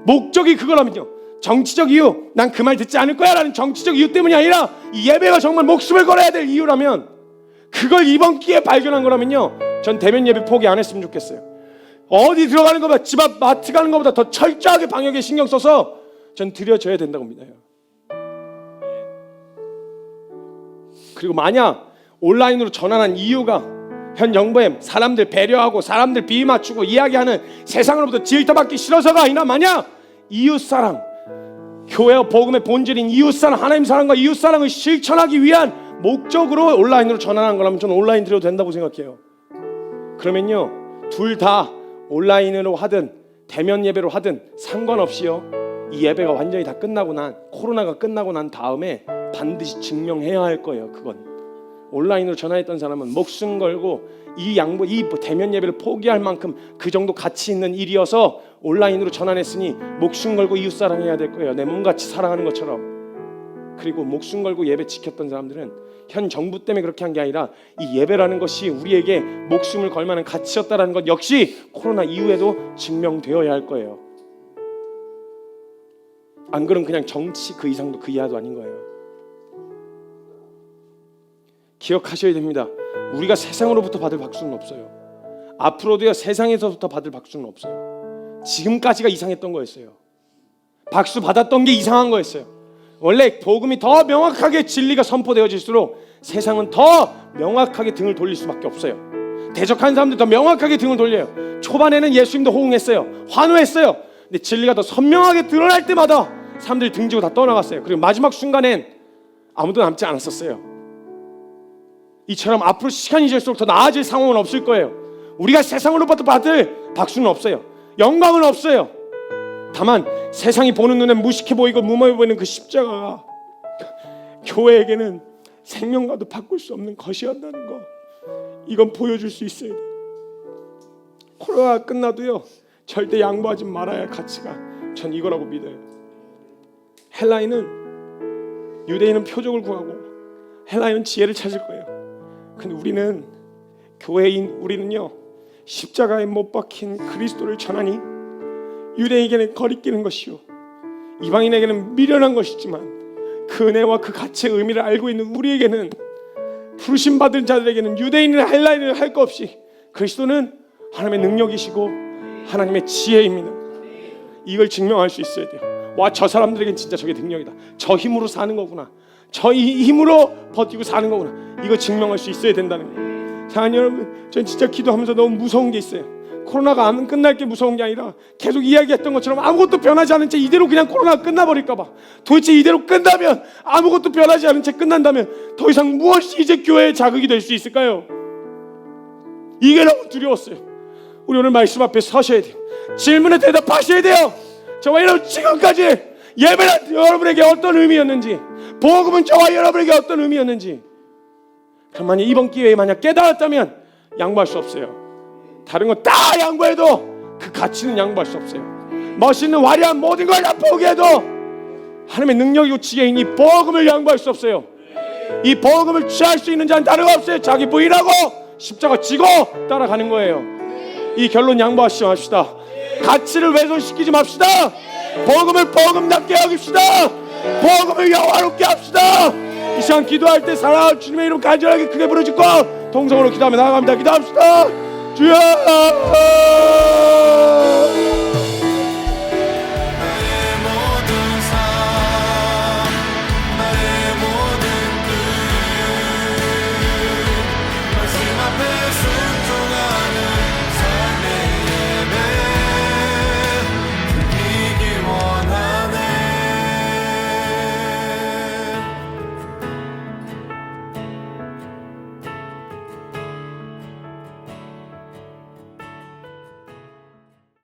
A: 목적이 그거라면요 정치적 이유, 난 그 말 듣지 않을 거야 라는 정치적 이유 때문이 아니라 이 예배가 정말 목숨을 걸어야 될 이유라면, 그걸 이번 기회에 발견한 거라면요 전 대면 예배 포기 안 했으면 좋겠어요. 어디 들어가는 것보다 집 앞 마트 가는 것보다 더 철저하게 방역에 신경 써서 전 드려져야 된다고 믿어요. 그리고 만약 온라인으로 전환한 이유가 현 정부에 사람들 배려하고 사람들 비위 맞추고 이야기하는 세상으로부터 질타받기 싫어서가 아니라 만약 이웃사랑, 교회와 복음의 본질인 이웃사랑, 하나님 사랑과 이웃사랑을 실천하기 위한 목적으로 온라인으로 전환한 거라면 저는 온라인 드려도 된다고 생각해요. 그러면요 둘 다 온라인으로 하든 대면 예배로 하든 상관없이요 이 예배가 완전히 다 끝나고 난 코로나가 끝나고 난 다음에 반드시 증명해야 할 거예요. 그건 온라인으로 전화했던 사람은 목숨 걸고 이 대면 예배를 포기할 만큼 그 정도 가치 있는 일이어서 온라인으로 전환했으니 목숨 걸고 이웃사랑해야 될 거예요. 내 몸같이 사랑하는 것처럼. 그리고 목숨 걸고 예배 지켰던 사람들은 현 정부 때문에 그렇게 한 게 아니라 이 예배라는 것이 우리에게 목숨을 걸 만한 가치였다라는 것 역시 코로나 이후에도 증명되어야 할 거예요. 안 그럼 그냥 정치 그 이상도 그 이하도 아닌 거예요. 기억하셔야 됩니다. 우리가 세상으로부터 받을 박수는 없어요. 앞으로도요 세상에서부터 받을 박수는 없어요. 지금까지가 이상했던 거였어요. 박수 받았던 게 이상한 거였어요. 원래 복음이 더 명확하게 진리가 선포되어질수록 세상은 더 명확하게 등을 돌릴 수밖에 없어요. 대적한 사람들 더 명확하게 등을 돌려요. 초반에는 예수님도 호응했어요. 환호했어요. 근데 진리가 더 선명하게 드러날 때마다 사람들이 등지고 다 떠나갔어요. 그리고 마지막 순간엔 아무도 남지 않았었어요. 이처럼 앞으로 시간이 지날수록 더 나아질 상황은 없을 거예요. 우리가 세상으로부터 받을 박수는 없어요. 영광은 없어요. 다만 세상이 보는 눈에 무식해 보이고 무모해 보이는 그 십자가가 교회에게는 생명과도 바꿀 수 없는 것이었다는 거, 이건 보여줄 수 있어야 돼요. 코로나가 끝나도요 절대 양보하지 말아야 할 가치가 전 이거라고 믿어요. 헬라인은 유대인은 표적을 구하고 헬라인은 지혜를 찾을 거예요. 근데 우리는 교회인 우리는요 십자가에 못 박힌 그리스도를 전하니 유대인에게는 거리끼는 것이요 이방인에게는 미련한 것이지만 그 은혜와 그 가치의 의미를 알고 있는 우리에게는, 부르심 받은 자들에게는 유대인이나 헬라인이나 할 것 없이 그리스도는 하나님의 능력이시고 하나님의 지혜입니다. 이걸 증명할 수 있어야 돼요. 와, 저 사람들에겐 진짜 저게 능력이다. 저 힘으로 사는 거구나. 저 힘으로 버티고 사는 거구나. 이거 증명할 수 있어야 된다는 거예요. 사랑하는 여러분, 전 진짜 기도하면서 너무 무서운 게 있어요. 코로나가 안 끝날 게 무서운 게 아니라 계속 이야기했던 것처럼 아무것도 변하지 않은 채 이대로 그냥 코로나가 끝나버릴까 봐. 도대체 이대로 끝나면, 아무것도 변하지 않은 채 끝난다면 더 이상 무엇이 이제 교회의 자극이 될 수 있을까요? 이게 너무 두려웠어요. 우리 오늘 말씀 앞에 서셔야 돼요. 질문에 대답하셔야 돼요. 저와 여러분, 지금까지 예배는 여러분에게 어떤 의미였는지, 복음은 저와 여러분에게 어떤 의미였는지, 그럼 만약 이번 기회에 만약 깨달았다면 양보할 수 없어요. 다른 거 다 양보해도 그 가치는 양보할 수 없어요. 멋있는 화려한 모든 걸 다 포기해도 하나님의 능력이고 지혜인 이 복음을 양보할 수 없어요. 이 복음을 취할 수 있는 자는 다른 거 없어요. 자기 부인하고 십자가 지고 따라가는 거예요. 이 결론 양보하시지 맙시다. 가치를 훼손시키지 맙시다. 복음을 복음답게 여깁시다. 복음을 영화롭게 합시다. 이 시간 기도할 때 사랑하는 주님의 이름 간절하게 크게 부르짖고 동성으로 기도하며 나아갑니다. 기도합시다. 주여!